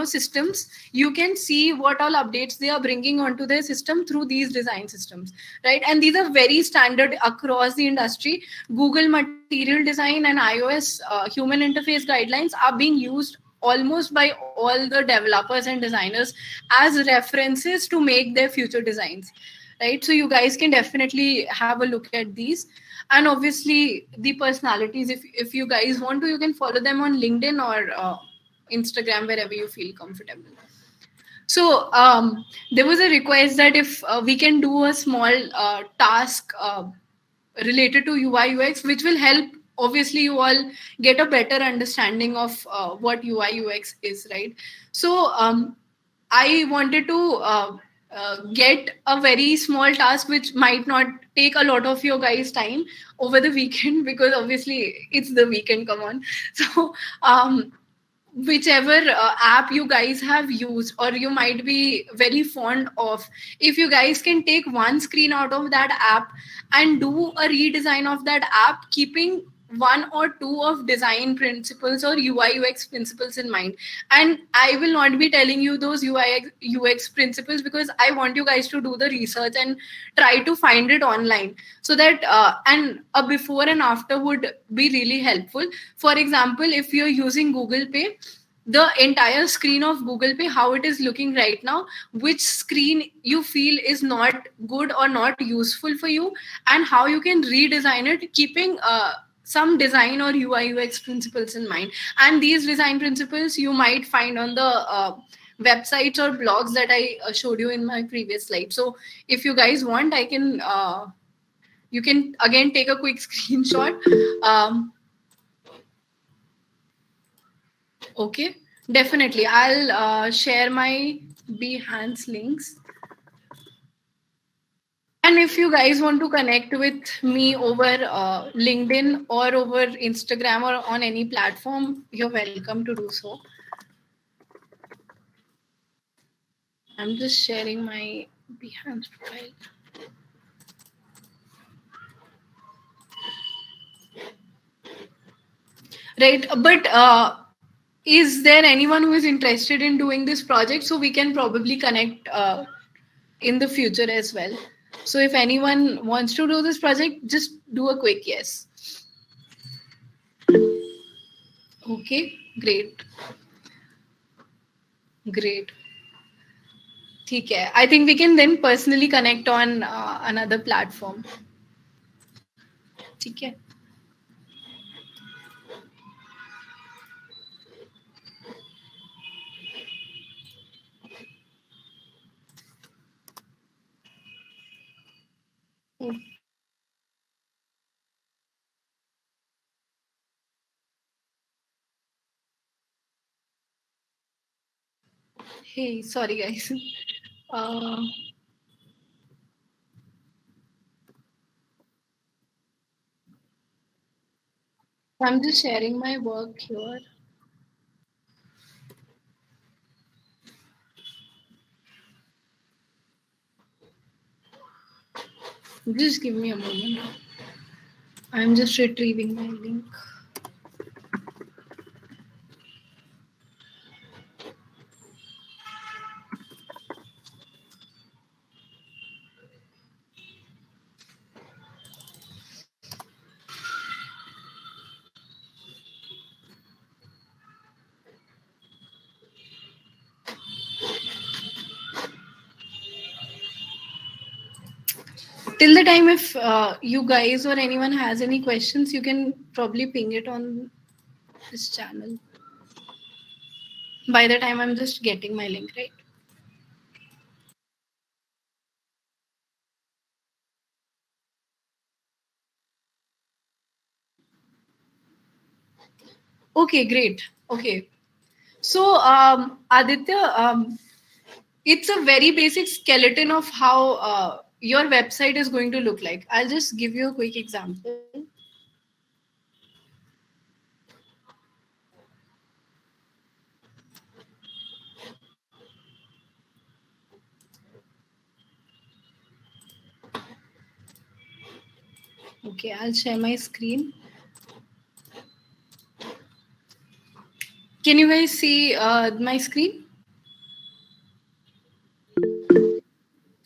systems, you can see what all updates they are bringing onto their system through these design systems, right? And these are very standard across the industry. Google material design and iOS human interface guidelines are being used almost by all the developers and designers as references to make their future designs, right? So you guys can definitely have a look at these. And obviously the personalities, if you guys want to, you can follow them on LinkedIn or Instagram, wherever you feel comfortable. So there was a request that if we can do a small task related to UI UX, which will help obviously you all get a better understanding of what UI UX is, right? So I wanted to get a very small task which might not take a lot of your guys' time over the weekend, because obviously it's the weekend. Come on. So whichever app you guys have used or you might be very fond of, if you guys can take one screen out of that app and do a redesign of that app, keeping one or two of design principles or UI UX principles in mind. And I will not be telling you those UI UX principles, because I want you guys to do the research and try to find it online, so that and a before and after would be really helpful. For example, if you're using Google Pay, the entire screen of Google Pay, how it is looking right now, which screen you feel is not good or not useful for you, and how you can redesign it, keeping some design or UI UX principles in mind. And these design principles you might find on the websites or blogs that I showed you in my previous slide. So if you guys want, I can you can again take a quick screenshot. Okay, definitely. I'll share my Behance links. And if you guys want to connect with me over LinkedIn or over Instagram or on any platform, you're welcome to do so. I'm just sharing my Behance profile. Right, but is there anyone who is interested in doing this project? So we can probably connect in the future as well. So if anyone wants to do this project, just do a quick yes. Okay, great, great. ठीक है. I think we can then personally connect on another platform. ठीक है. Hey, sorry guys. Uh, I'm just sharing my work here. Just give me a moment. I'm just retrieving my link. Till the time, if you guys or anyone has any questions, you can probably ping it on this channel. By the time I'm just getting my link, right? Okay, great. Okay. So, Aditya, it's a very basic skeleton of how your website is going to look like. I'll just give you a quick example. Okay, I'll share my screen. Can you guys see my screen?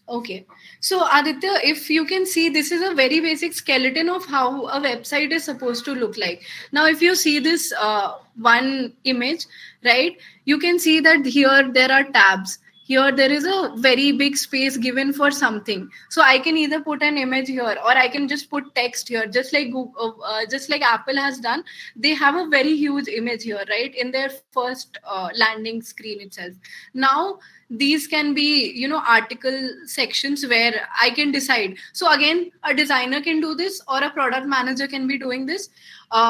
Okay. So, Aditya, if you can see, this is a very basic skeleton of how a website is supposed to look like. Now, if you see this one image, right, you can see that here there are tabs. Here there is a very big space given for something. So I can either put an image here or I can just put text here, just like Google, just like Apple has done. They have a very huge image here, right, in their first landing screen itself. Now these can be, article sections where I can decide. So again, a designer can do this or a product manager can be doing this.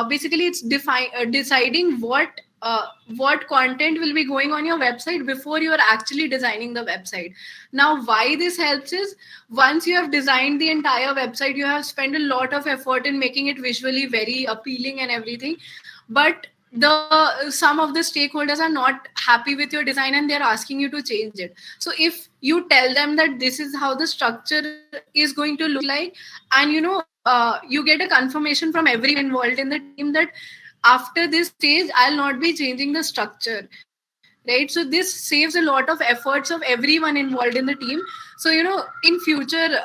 Basically it's deciding what content will be going on your website before you are actually designing the website. Now why this helps is, once you have designed the entire website, you have spent a lot of effort in making it visually very appealing and everything, but the some of the stakeholders are not happy with your design and they're asking you to change it. So if you tell them that this is how the structure is going to look like, and you get a confirmation from everyone involved in the team that after this stage I'll not be changing the structure, right? So this saves a lot of efforts of everyone involved in the team. So in future,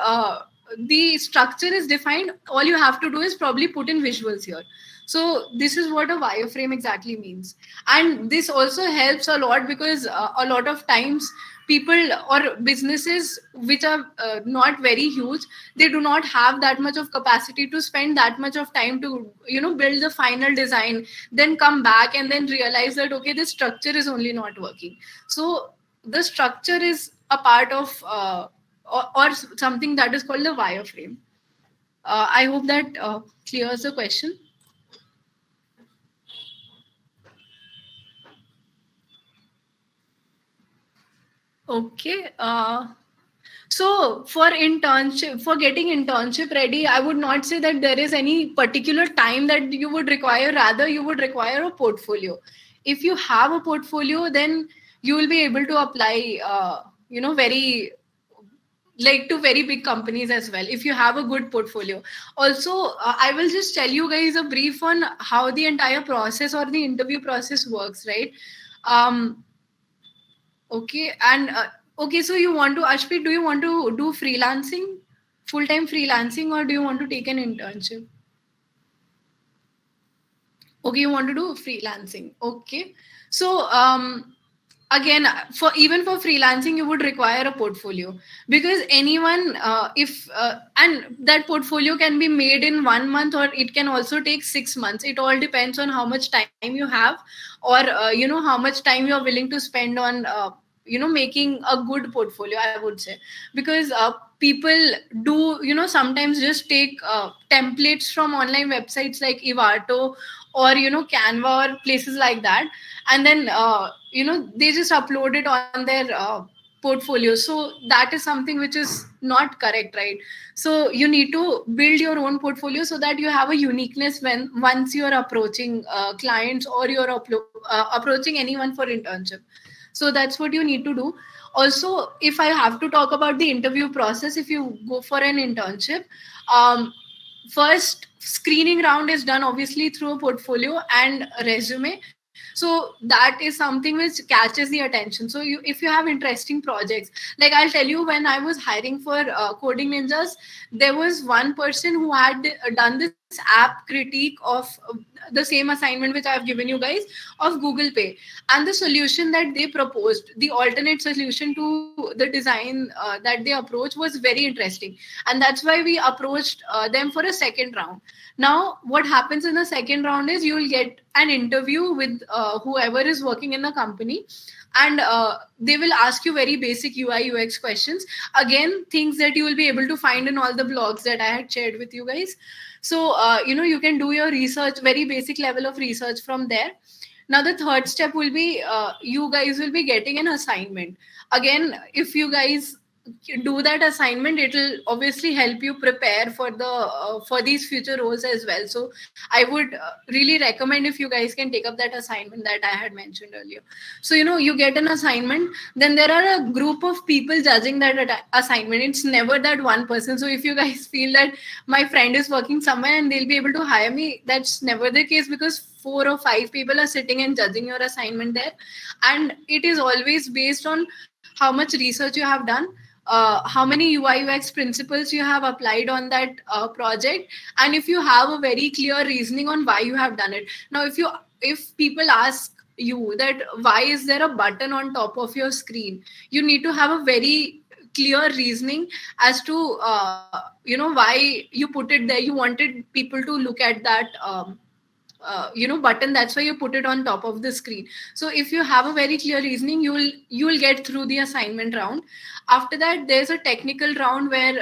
the structure is defined, all you have to do is probably put in visuals here. So this is what a wireframe exactly means. And this also helps a lot because a lot of times people or businesses which are not very huge, they do not have that much of capacity to spend that much of time to build the final design, then come back and then realize that okay, this structure is only not working. So the structure is a part of or something that is called the wireframe. I hope that clears the question. Okay. So for getting internship ready, I would not say that there is any particular time that you would require. Rather, you would require a portfolio. If you have a portfolio, then you will be able to apply, very like to very big companies as well if you have a good portfolio. Also, I will just tell you guys a brief on how the entire process or the interview process works, right? um okay, and okay, so you want to, Ashpreet, do you want to do freelancing, full time freelancing, or do you want to take an internship? Okay, you want to do freelancing. Okay. So again, for even for freelancing you would require a portfolio, because anyone if and that portfolio can be made in 1 month, or it can also take 6 months. It all depends on how much time you have, or how much time you are willing to spend on making a good portfolio, I would say. Because people do sometimes just take templates from online websites like Ivato, or Canva, or places like that, and then they just upload it on their portfolio. So that is something which is not correct, right? So you need to build your own portfolio so that you have a uniqueness when once you are approaching clients, or you're approaching anyone for internship. So that's what you need to do. Also, if I have to talk about the interview process, if you go for an internship, um, first screening round is done obviously through a portfolio and a resume. So that is something which catches the attention. So if you have interesting projects, like I'll tell you, when I was hiring for Coding Ninjas, there was one person who had done this app critique of the same assignment which I have given you guys, of Google Pay. And the solution that they proposed, the alternate solution to the design that they approached, was very interesting. And that's why we approached them for a second round. Now what happens in the second round is you'll get an interview with whoever is working in the company, and they will ask you very basic UI/UX questions. Again, things that you will be able to find in all the blogs that I had shared with you guys. So you can do your research, very basic level of research from there. Now the third step will be, you guys will be getting an assignment. Again, if you guys do that assignment, it will obviously help you prepare for these future roles as well. So I would really recommend if you guys can take up that assignment that I had mentioned earlier. So you get an assignment, then there are a group of people judging that assignment. It's never that one person. So if you guys feel that my friend is working somewhere and they'll be able to hire me, that's never the case, because 4 or 5 people are sitting and judging your assignment there. And it is always based on how much research you have done, how many UI/UX principles you have applied on that project, and if you have a very clear reasoning on why you have done it. Now if people ask you that why is there a button on top of your screen, you need to have a very clear reasoning as to why you put it there. You wanted people to look at that button, that's why you put it on top of the screen. So if you have a very clear reasoning, you will get through the assignment round. After that, there's a technical round where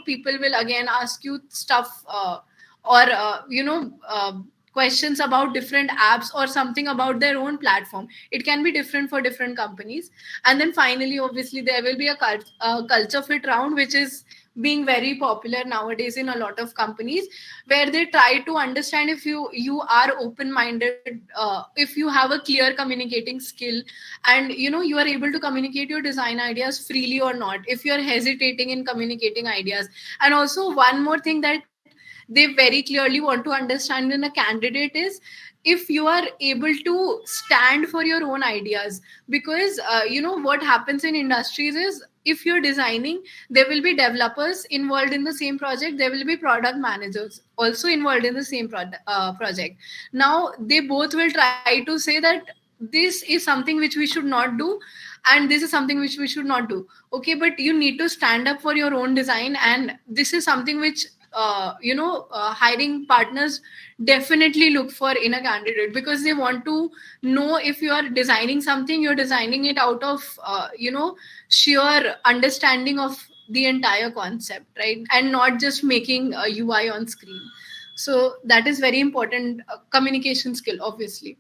people will again ask you stuff, or questions about different apps or something about their own platform. It can be different for different companies. And then finally, obviously, there will be a culture fit round, which is being very popular nowadays in a lot of companies, where they try to understand if you are open minded, if you have a clear communicating skill, and you are able to communicate your design ideas freely or not, if you are hesitating in communicating ideas. And also one more thing that they very clearly want to understand in a candidate is if you are able to stand for your own ideas. Because what happens in industries is, if you're designing, there will be developers involved in the same project, there will be product managers also involved in the same project. Now they both will try to say that this is something which we should not do, and this is something which we should not do. Okay, but you need to stand up for your own design, and this is something which hiring partners definitely look for in a candidate, because they want to know if you are designing something, you're designing it out of sheer understanding of the entire concept, right? And not just making a UI on screen. So that is very important, communication skill, obviously.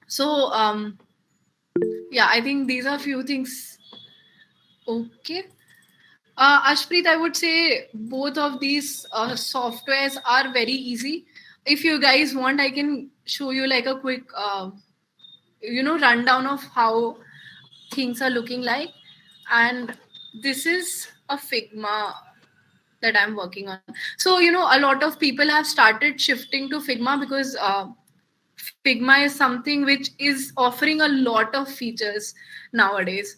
So yeah, I think these are few things. Okay. Ashpreet, I would say both of these softwares are very easy. If you guys want, I can show you like a quick, rundown of how things are looking like. And this is a Figma that I'm working on. So, a lot of people have started shifting to Figma because Figma is something which is offering a lot of features nowadays.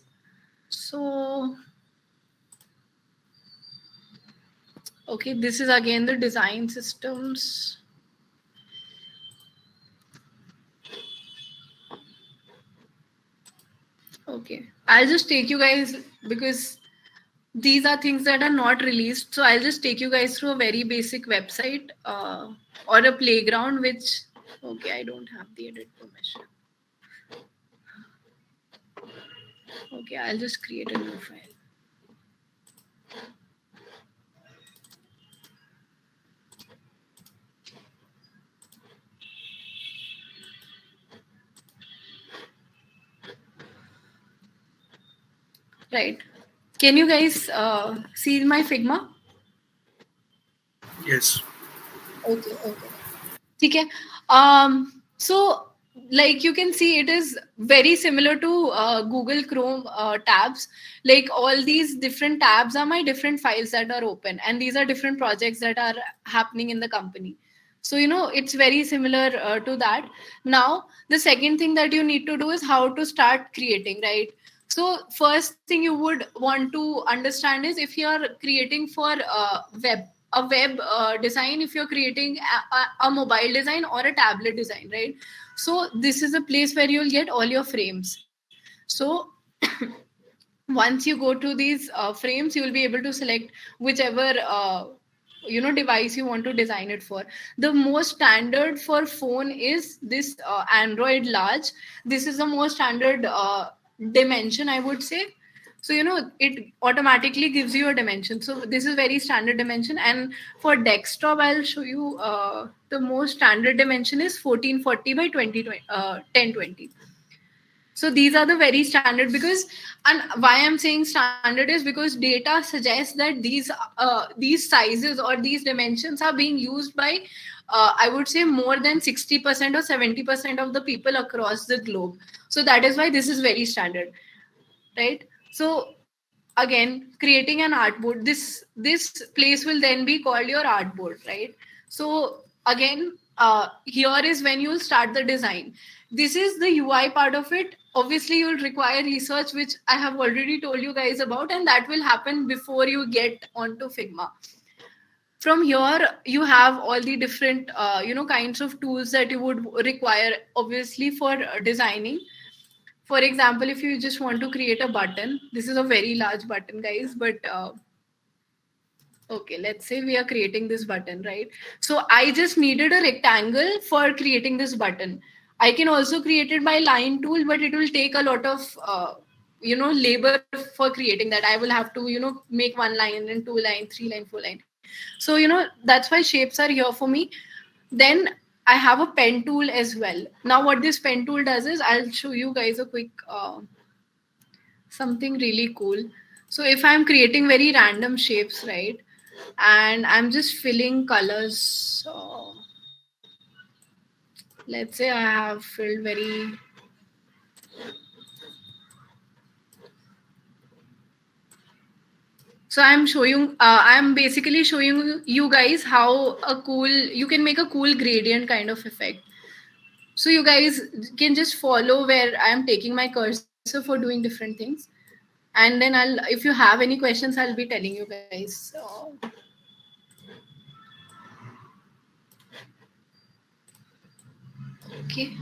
So, okay, this is again the design systems. Okay, I'll just take you guys because these are things that are not released. So I'll just take you guys through a very basic website or a playground, which, okay, I don't have the edit permission. Okay, I'll just create a new file. Right. Can you guys see my Figma? Yes. Okay, okay. ठीक है. So like you can see it is very similar to Google Chrome tabs. Like all these different tabs are my different files that are open, and these are different projects that are happening in the company. So it's very similar to that. Now the second thing that you need to do is how to start creating, right? So first thing you would want to understand is if you are creating for web design, if you're creating a mobile design or a tablet design, right? So this is a place where you'll get all your frames. So once you go to these frames, you will be able to select whichever device you want to design it for. The most standard for phone is this Android large. This is the most standard dimension, I would say. So it automatically gives you a dimension. So this is very standard dimension. And for desktop, I'll show you the most standard dimension is 1440 by 1020. So these are the very standard, because, and why I'm saying standard is because data suggests that these sizes or these dimensions are being used by I would say more than 60% or 70% of the people across the globe. So that is why this is very standard, right? So again, creating an artboard, this place will then be called your artboard, right? So again, here is when you'll start the design. This is the UI part of it. Obviously you'll require research, which I have already told you guys about, and that will happen before you get onto Figma. From here you have all the different kinds of tools that you would require, obviously, for designing. For example, if you just want to create a button, this is a very large button, guys, but okay, let's say we are creating this button, right? So I just needed a rectangle for creating this button. I can also create it by line tool, but it will take a lot of labor for creating that. I will have to make one line and two line, three line, four line. So that's why shapes are here for me. Then I have a pen tool as well. Now what this pen tool does is, I'll show you guys a quick something really cool. So if I'm creating very random shapes, right, and I'm just filling colors, so let's say I have filled very, so I'm basically showing you guys how you can make a cool gradient kind of effect. So you guys can just follow where I am taking my cursor for doing different things. And then if you have any questions, I'll be telling you guys. So, okay.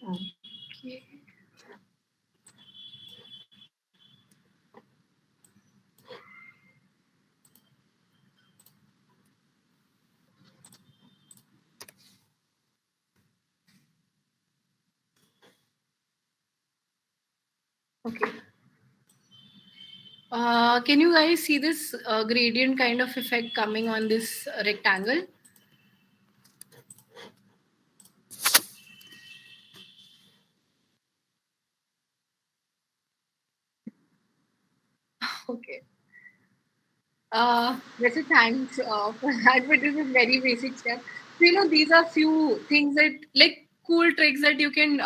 Okay. Okay. Can you guys see this gradient kind of effect coming on this rectangle? Okay. That's a thanks for that, but this is very basic step. So, these are few things that like cool tricks that you can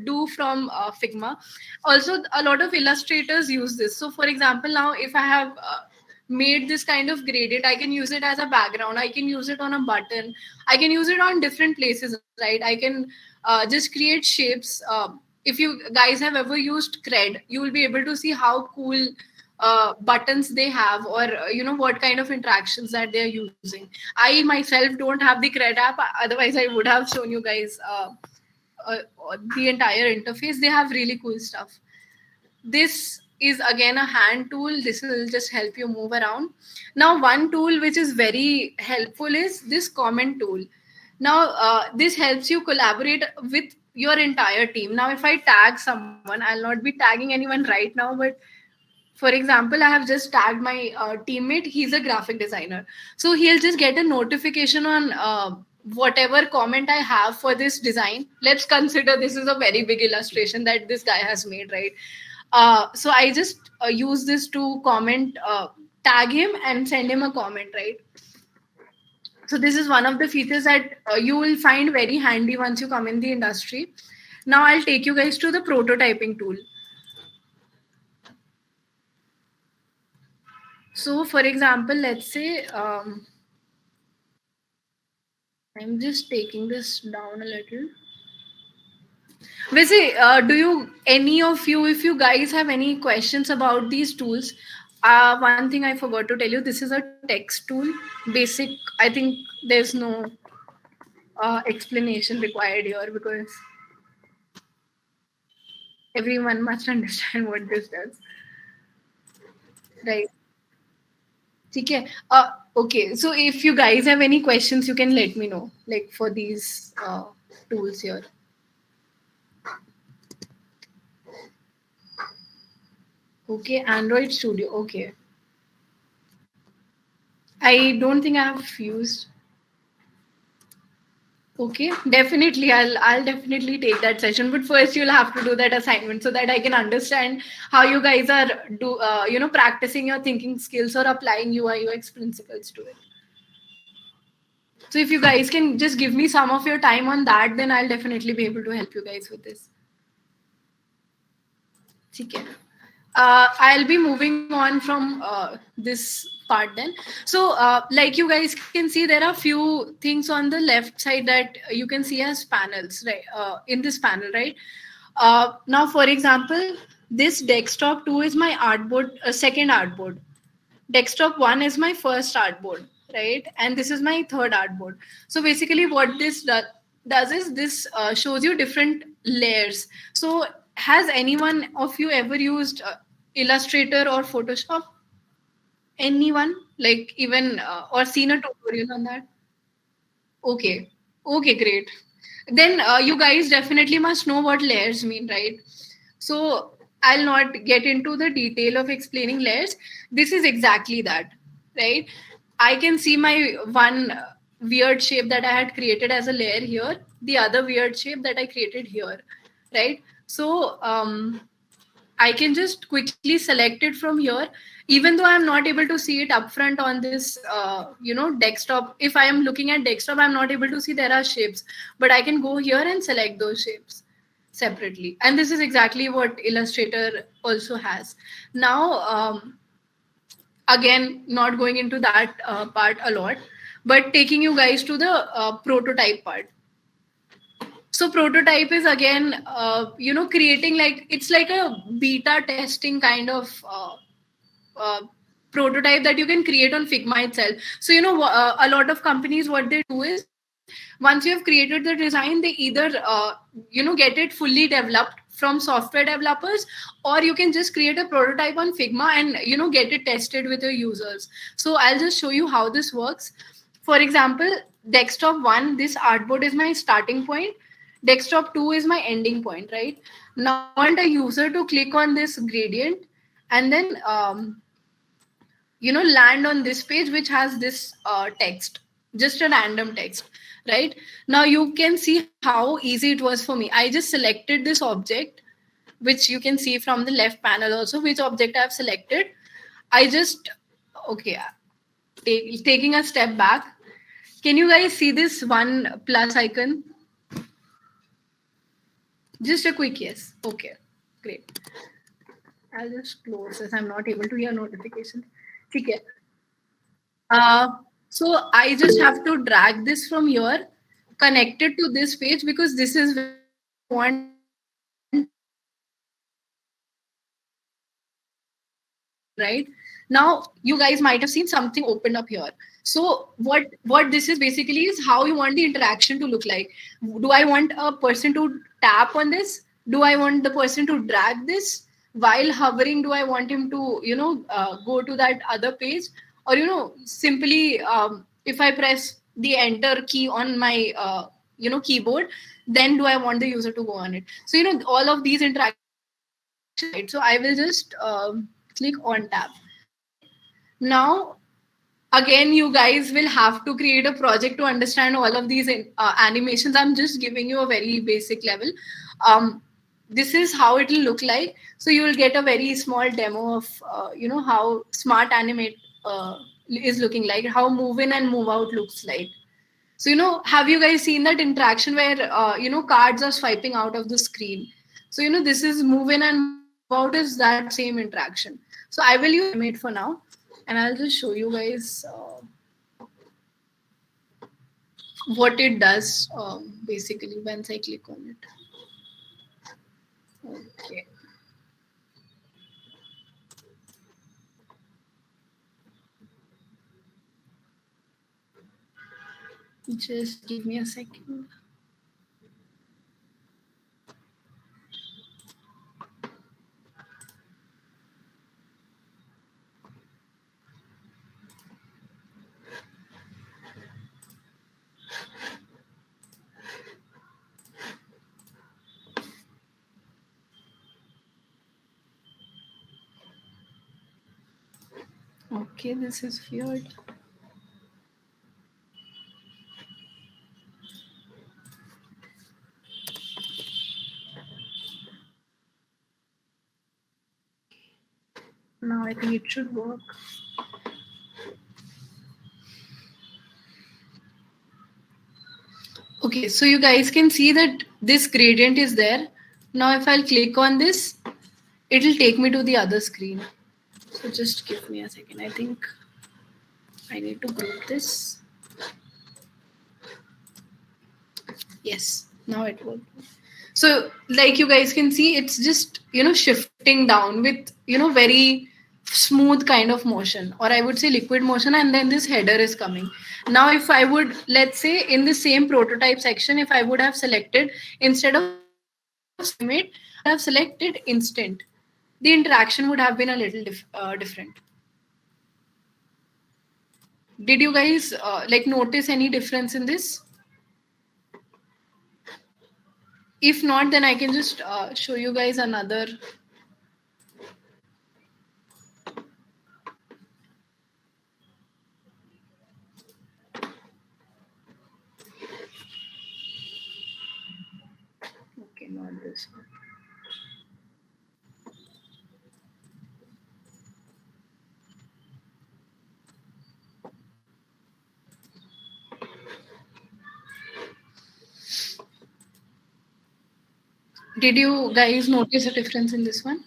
do from Figma. Also, a lot of illustrators use this. So, for example, now if I have made this kind of gradient, I can use it as a background. I can use it on a button. I can use it on different places, right? I can just create shapes. If you guys have ever used Cred, you will be able to see how cool buttons they have, or what kind of interactions that they're using. I myself don't have the Cred app, otherwise I would have shown you guys uh, the entire interface. They have really cool stuff. This is again a hand tool. This will just help you move around. Now, one tool which is very helpful is this comment tool. Now, this helps you collaborate with your entire team. Now, if I tag someone, I'll not be tagging anyone right now, but for example, I have just tagged my teammate. He's a graphic designer, so he'll just get a notification on whatever comment I have for this design. Let's consider this is a very big illustration that this guy has made, right? So I just use this to comment, tag him and send him a comment, right? So this is one of the features that you will find very handy once you come in the industry. Now I'll take you guys to the prototyping tool. So, for example, let's say I'm just taking this down a little. Vise, do you, any of you, if you guys have any questions about these tools, one thing I forgot to tell you, this is a text tool. Basic, I think there's no explanation required here because everyone must understand what this does, right? Okay. Okay. So if you guys have any questions, you can let me know, like for these tools here. Okay, Android Studio. Okay. I don't think I have used. Okay, definitely. I'll definitely take that session. But first, you'll have to do that assignment so that I can understand how you guys are practicing your thinking skills or applying UI/UX principles to it. So if you guys can just give me some of your time on that, then I'll definitely be able to help you guys with this. Okay. I'll be moving on from this part then. So, like you guys can see, there are few things on the left side that you can see as panels, right? In this panel, right? Now, for example, this desktop 2 is my artboard, second artboard. Desktop 1 is my first artboard, right? And this is my third artboard. So basically what this does is this shows you different layers. So has anyone of you ever used Illustrator or Photoshop? Anyone, like even or seen a tutorial on that? Okay. Okay, great. Then you guys definitely must know what layers mean, right? So I'll not get into the detail of explaining layers. This is exactly that, right? I can see my one weird shape that I had created as a layer here, the other weird shape that I created here, right? So I can just quickly select it from here, even though I'm not able to see it upfront on this, desktop. If I am looking at desktop, I'm not able to see there are shapes, but I can go here and select those shapes separately. And this is exactly what Illustrator also has. Now, again, not going into that part a lot, but taking you guys to the prototype part. So prototype is again creating, like it's like a beta testing kind of uh, prototype that you can create on Figma itself. So a lot of companies, what they do is, once you have created the design, they either get it fully developed from software developers, or you can just create a prototype on Figma and get it tested with your users. So I'll just show you how this works. For example, desktop 1, this artboard is my starting point. desktop 2 is my ending point, right? Now I want a user to click on this gradient and then land on this page which has this text, just a random text, right? Now you can see how easy it was for me. I just selected this object, which you can see from the left panel also, which object I've selected. I just, okay, taking a step back, can you guys see this one plus icon? Just a quick yes. Okay, great. I'll just close this. I'm not able to hear notification. Okay. Uh, so I just have to drag this from here, connect it to this page because this is where I want right now. You guys might have seen something opened up here. So what this is basically is how you want the interaction to look like. Do I want a person to tap on this? Do I want the person to drag this while hovering? Do I want him to go to that other page? Or simply if I press the enter key on my keyboard, then do I want the user to go on it? So all of these interactions are there, right? So I will just click on tab, right? Now again, you guys will have to create a project to understand all of these animations. I'm just giving you a very basic level. um, this is how it will look like. So you will get a very small demo of how smart animate is looking like, how move in and move out looks like. So have you guys seen that interaction where cards are swiping out of the screen? So this is move in and move out is that same interaction. So I will use animate for now, and I'll just show you guys what it does basically once I click on it. Okay. Just give me a second. Okay, this is weird. Now I think it should work. Okay, so you guys can see that this gradient is there. Now if I'll click on this, it'll take me to the other screen. So just give me a second. I think I need to group this. Yes, now it worked. So like you guys can see, it's just shifting down with very smooth kind of motion, or I would say liquid motion, and then this header is coming. Now if I would, let's say in the same prototype section, if I would have selected, instead of selecting animate, I would have selected instant, the interaction would have been a little different. Did you guys notice any difference in this? If not, then I can just show you guys another. Okay, not this one. Did you guys notice a difference in this one?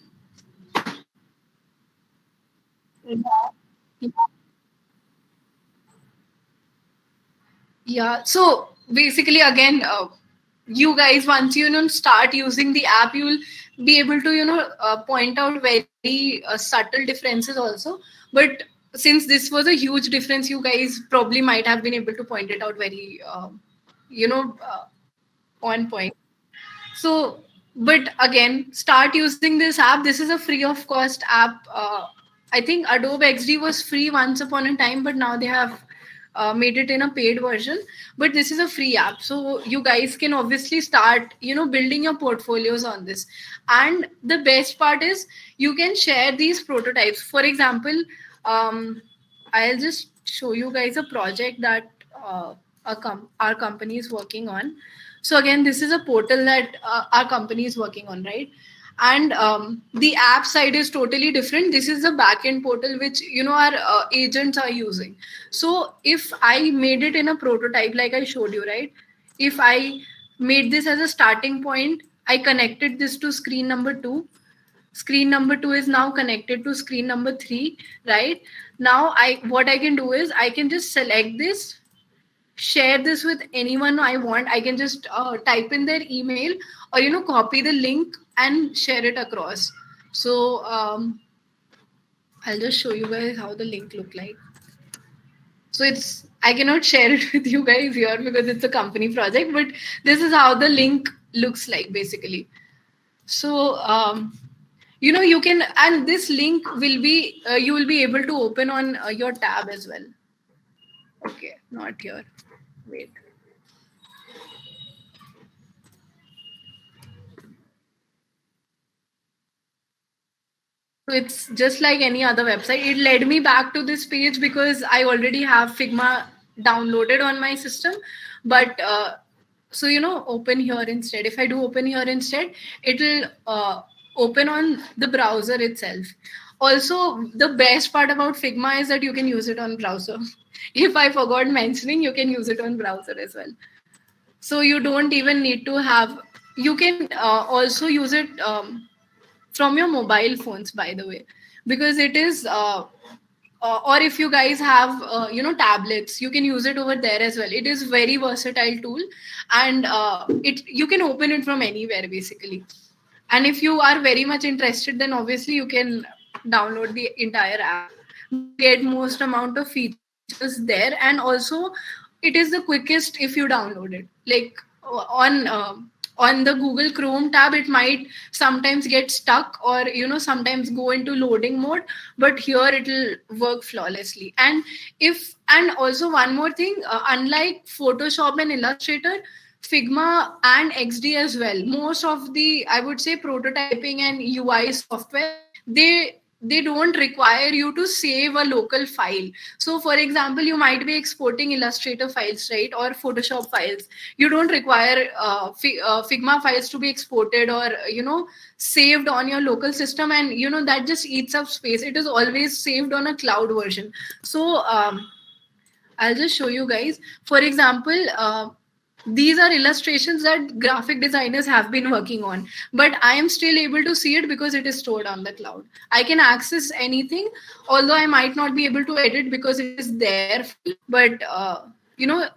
Yeah. Yeah. So basically, again, you guys, once start using the app, you'll be able to point out very subtle differences also. But since this was a huge difference, you guys probably might have been able to point it out very you know uh, on point. So, but again, start using this app. This is a free of cost app. I think Adobe XD was free once upon a time, but now they have made it in a paid version, but this is a free app, so you guys can obviously start, building your portfolios on this. And the best part is you can share these prototypes. For example, I'll just show you guys a project that our company is working on. So again, this is a portal that our company is working on, right? And the app side is totally different. This is the backend portal which our agents are using. So if I made it in a prototype like I showed you, right? If I made this as a starting point, I connected this to screen number 2. Screen number 2 is now connected to screen number 3, right? Now what I can do is I can just select this, share this with anyone I want. I can just type in their email, or copy the link and share it across. So I'll just show you guys how the link look like. So I cannot share it with you guys here because it's a company project, but this is how the link looks like basically. So you can, and this link will be you will be able to open on your tab as well. Okay, not here. Wait. So it's just like any other website. It led me back to this page because I already have Figma downloaded on my system. But so open here instead. If I do open here instead, it'll open on the browser itself. Also, the best part about Figma is that you can use it on browser. If I forgot mentioning, you can use it on browser as well. So you don't even need to have. You can also use it from your mobile phones, by the way, because it is or if you guys have tablets, you can use it over there as well. It is very versatile tool, and it you can open it from anywhere basically. And if you are very much interested, then obviously you can download the entire app, but you get most amount of features there. And also it is the quickest if you download it, like on the Google Chrome tab, it might sometimes get stuck, or sometimes go into loading mode, but here it'll work flawlessly. And if and also one more thing, unlike Photoshop and Illustrator, Figma and XD as well, most of the, I would say, prototyping and UI software, they don't require you to save a local file. So for example, you might be exporting Illustrator files, right, or Photoshop files. You don't require Figma files to be exported or saved on your local system, and that just eats up space. It is always saved on a cloud version. So I'll just show you guys. For example, these are illustrations that graphic designers have been working on, but I am still able to see it because it is stored on the cloud. I can access anything, although I might not be able to edit because it is there. But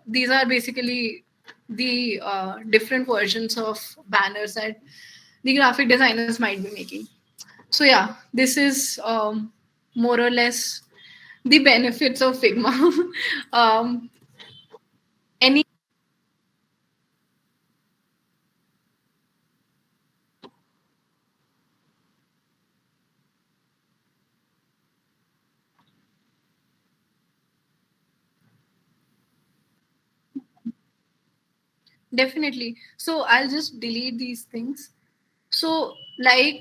these are basically the different versions of banners that the graphic designers might be making. So yeah, this is more or less the benefits of Figma. Any Definitely. So I'll just delete these things. So like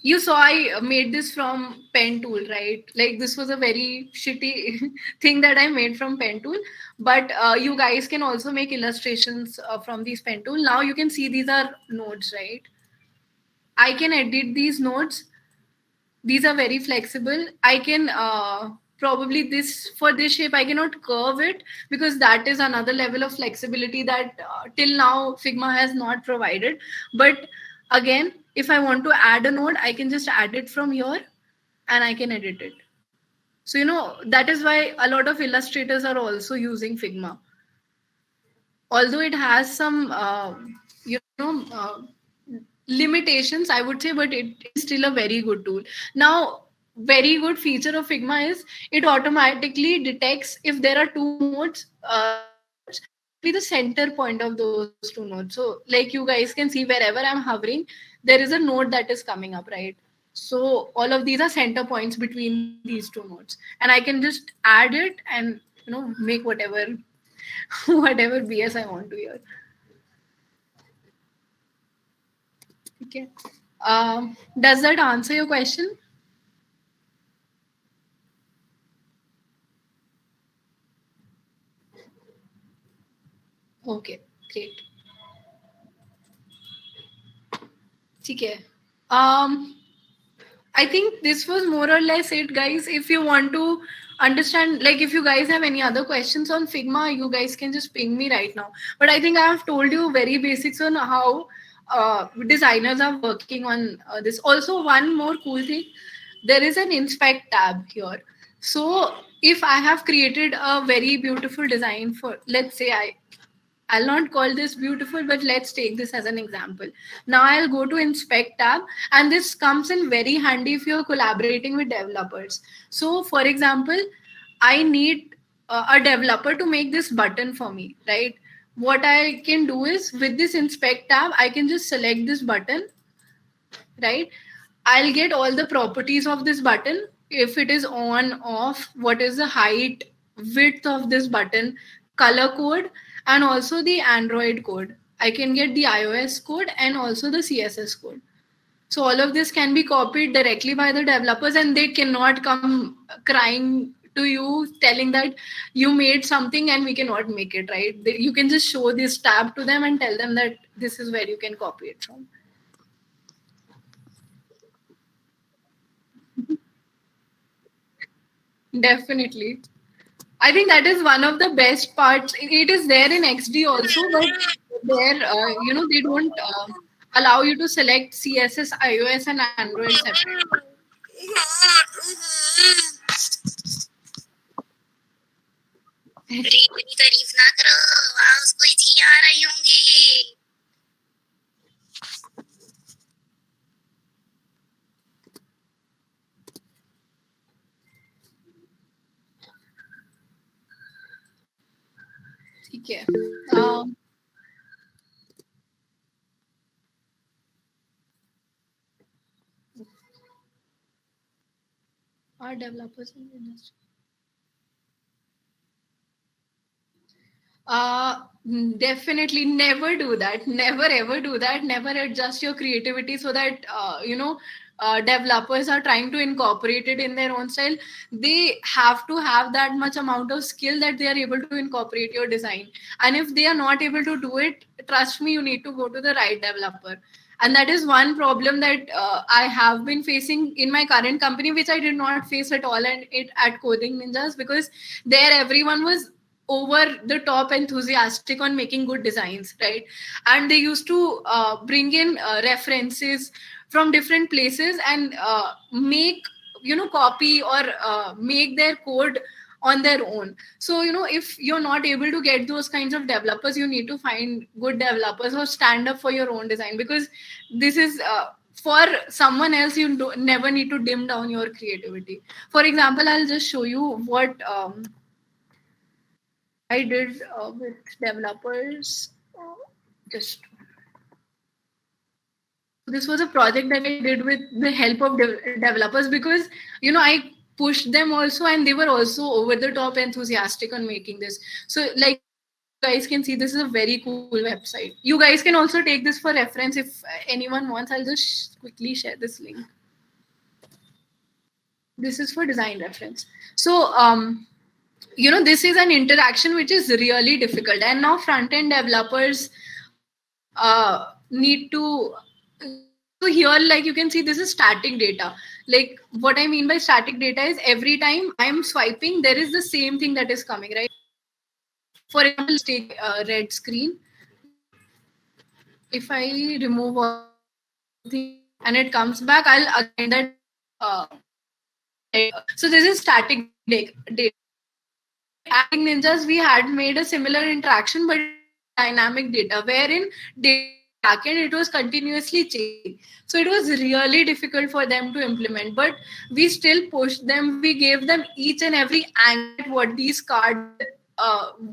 you saw, I made this from pen tool, right? Like this was a very shitty thing that I made from pen tool, but you guys can also make illustrations from these pen tool. Now you can see these are nodes, right? I can edit these nodes. These are very flexible. I can probably this for this shape I cannot curve it because that is another level of flexibility that till now Figma has not provided. But again, if I want to add a node, I can just add it from here and I can edit it. So that is why a lot of illustrators are also using Figma, although it has some you know limitations, I would say, but it is still a very good tool. Now, very good feature of Figma is it automatically detects if there are two nodes, it will be the center point of those two nodes. So like you guys can see, wherever I'm hovering, there is a node that is coming up, right? So all of these are center points between these two nodes, and I can just add it and make whatever whatever BS I want to hear. Okay. Does that answer your question? Okay, great. Okay. Um, I think this was more or less it, guys. If you want to understand, like, if you guys have any other questions on Figma, you guys can just ping me right now. But I think I have told you very basics on how designers are working on this. Also, one more cool thing, there is an inspect tab here. So if I have created a very beautiful design for, let's say, I'll not call this beautiful, but let's take this as an example. Now I'll go to inspect tab, and this comes in very handy if you're collaborating with developers. So, for example, I need a developer to make this button for me, right? What I can do is with this inspect tab, I can just select this button, right? I'll get all the properties of this button. If it is on, off, what is the height, width of this button, color code, and also the Android code. I can get the iOS code and also the CSS code. So all of this can be copied directly by the developers, and they cannot come crying to you telling that you made something and we cannot make it, right? You can just show this tab to them and tell them that this is where you can copy it from. Definitely. I think that is one of the best parts. It is there in XD also, but there, they don't allow you to select CSS, iOS, and Android separately. इतनी तारीफ ना करो, उसको जी आ रही होंगी. ठीक है. Are developers in the industry? Definitely never do that. Never ever do that. Never adjust your creativity so that developers are trying to incorporate it in their own style. They have to have that much amount of skill that they are able to incorporate your design. And if they are not able to do it, trust me, you need to go to the right developer. And that is one problem that I have been facing in my current company, which I did not face at all and it at Coding Ninjas, because there everyone was over the top enthusiastic on making good designs, right? And they used to bring in references from different places and make copy or make their code on their own. So if you're not able to get those kinds of developers, you need to find good developers or stand up for your own design, because this is for someone else. You never need to dim down your creativity. For example, I'll just show you what I did with developers. Just this was a project that I did with the help of developers, because I pushed them also, and they were also over the top enthusiastic on making this. So like you guys can see, this is a very cool website. You guys can also take this for reference if anyone wants. I'll just quickly share this link. This is for design reference. So this is an interaction which is really difficult, and now front end developers need to so here, like you can see, this is static data. Like what I mean by static data is every time I'm swiping, there is the same thing that is coming, right? For example, let's take a red screen. If I remove all these things and it comes back, I'll again get that red. So this is static data. But at Ninjas, we had made a similar interaction, but it was dynamic data, wherein data in the backend, it was continuously changing. So it was really difficult for them to implement, but we still pushed them. We gave them each and every angle at what these cards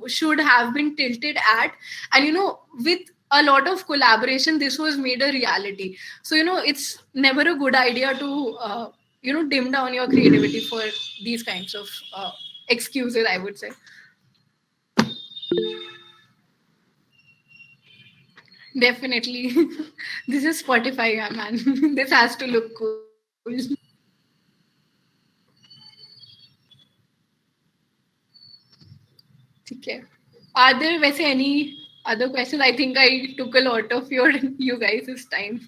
should have been tilted at. And with a lot of collaboration, this was made a reality. So it's never a good idea to dim down your creativity for these kinds of excuses, I would say. Definitely. This is Spotify, yeah, man. This has to look cool. Okay. Are there वैसे any other questions? I think I took a lot of you guys' time.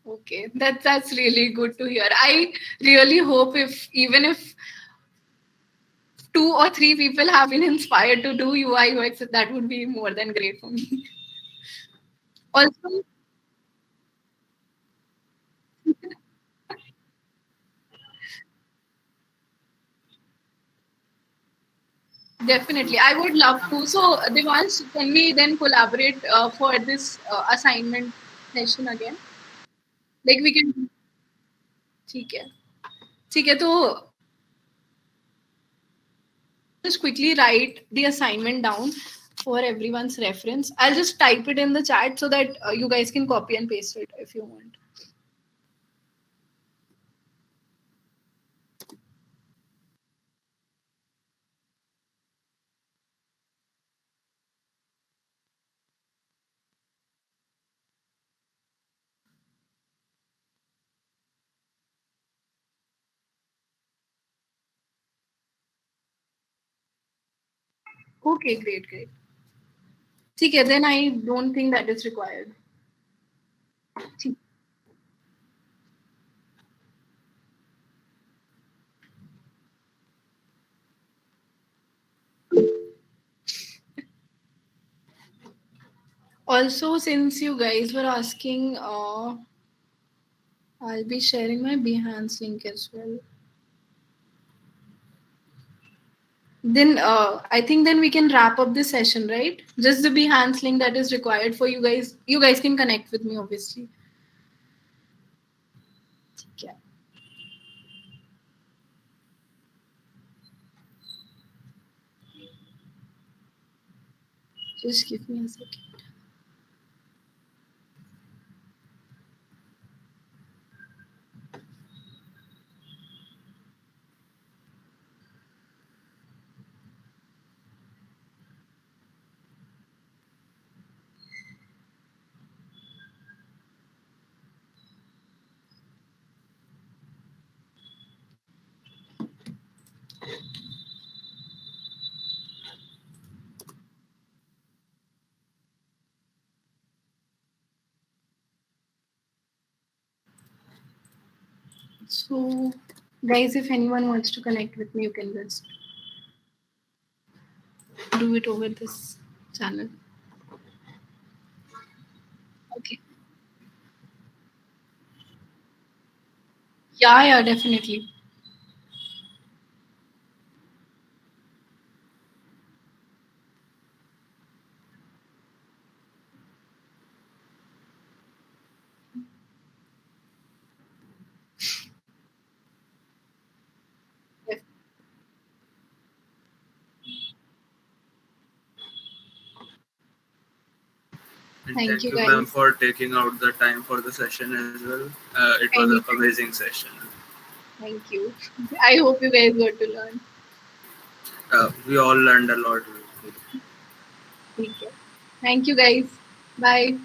Okay, that's really good to hear. I really hope if even if two or three people have been inspired to do UI UX, that would be more than great for me. Also, definitely, I would love to. So, Devansh, can we then collaborate for this assignment session again? Like we can. ठीक है ठीक है तो just quickly write the assignment down for everyone's reference. I'll just type it in the chat so that you guys can copy and paste it if you want. Okay, great, great. Okay, then I don't think that is required. ठीक. Also, since you guys were asking, I'll be sharing my Behance link as well. Then I think then we can wrap up this session, right? Just the Behance link that is required for you guys. You guys can connect with me, obviously. Yeah. Just give me a second. So, guys, if anyone wants to connect with me, you can just do it over this channel. Okay. Yeah, yeah, definitely. Def- And Thank thank you, you, ma'am, guys. for taking out the time for the session as well. It was an Anytime. amazing session. Thank you. I hope you guys got to learn. We all learned a lot. Thank you. Thank you, guys. Bye.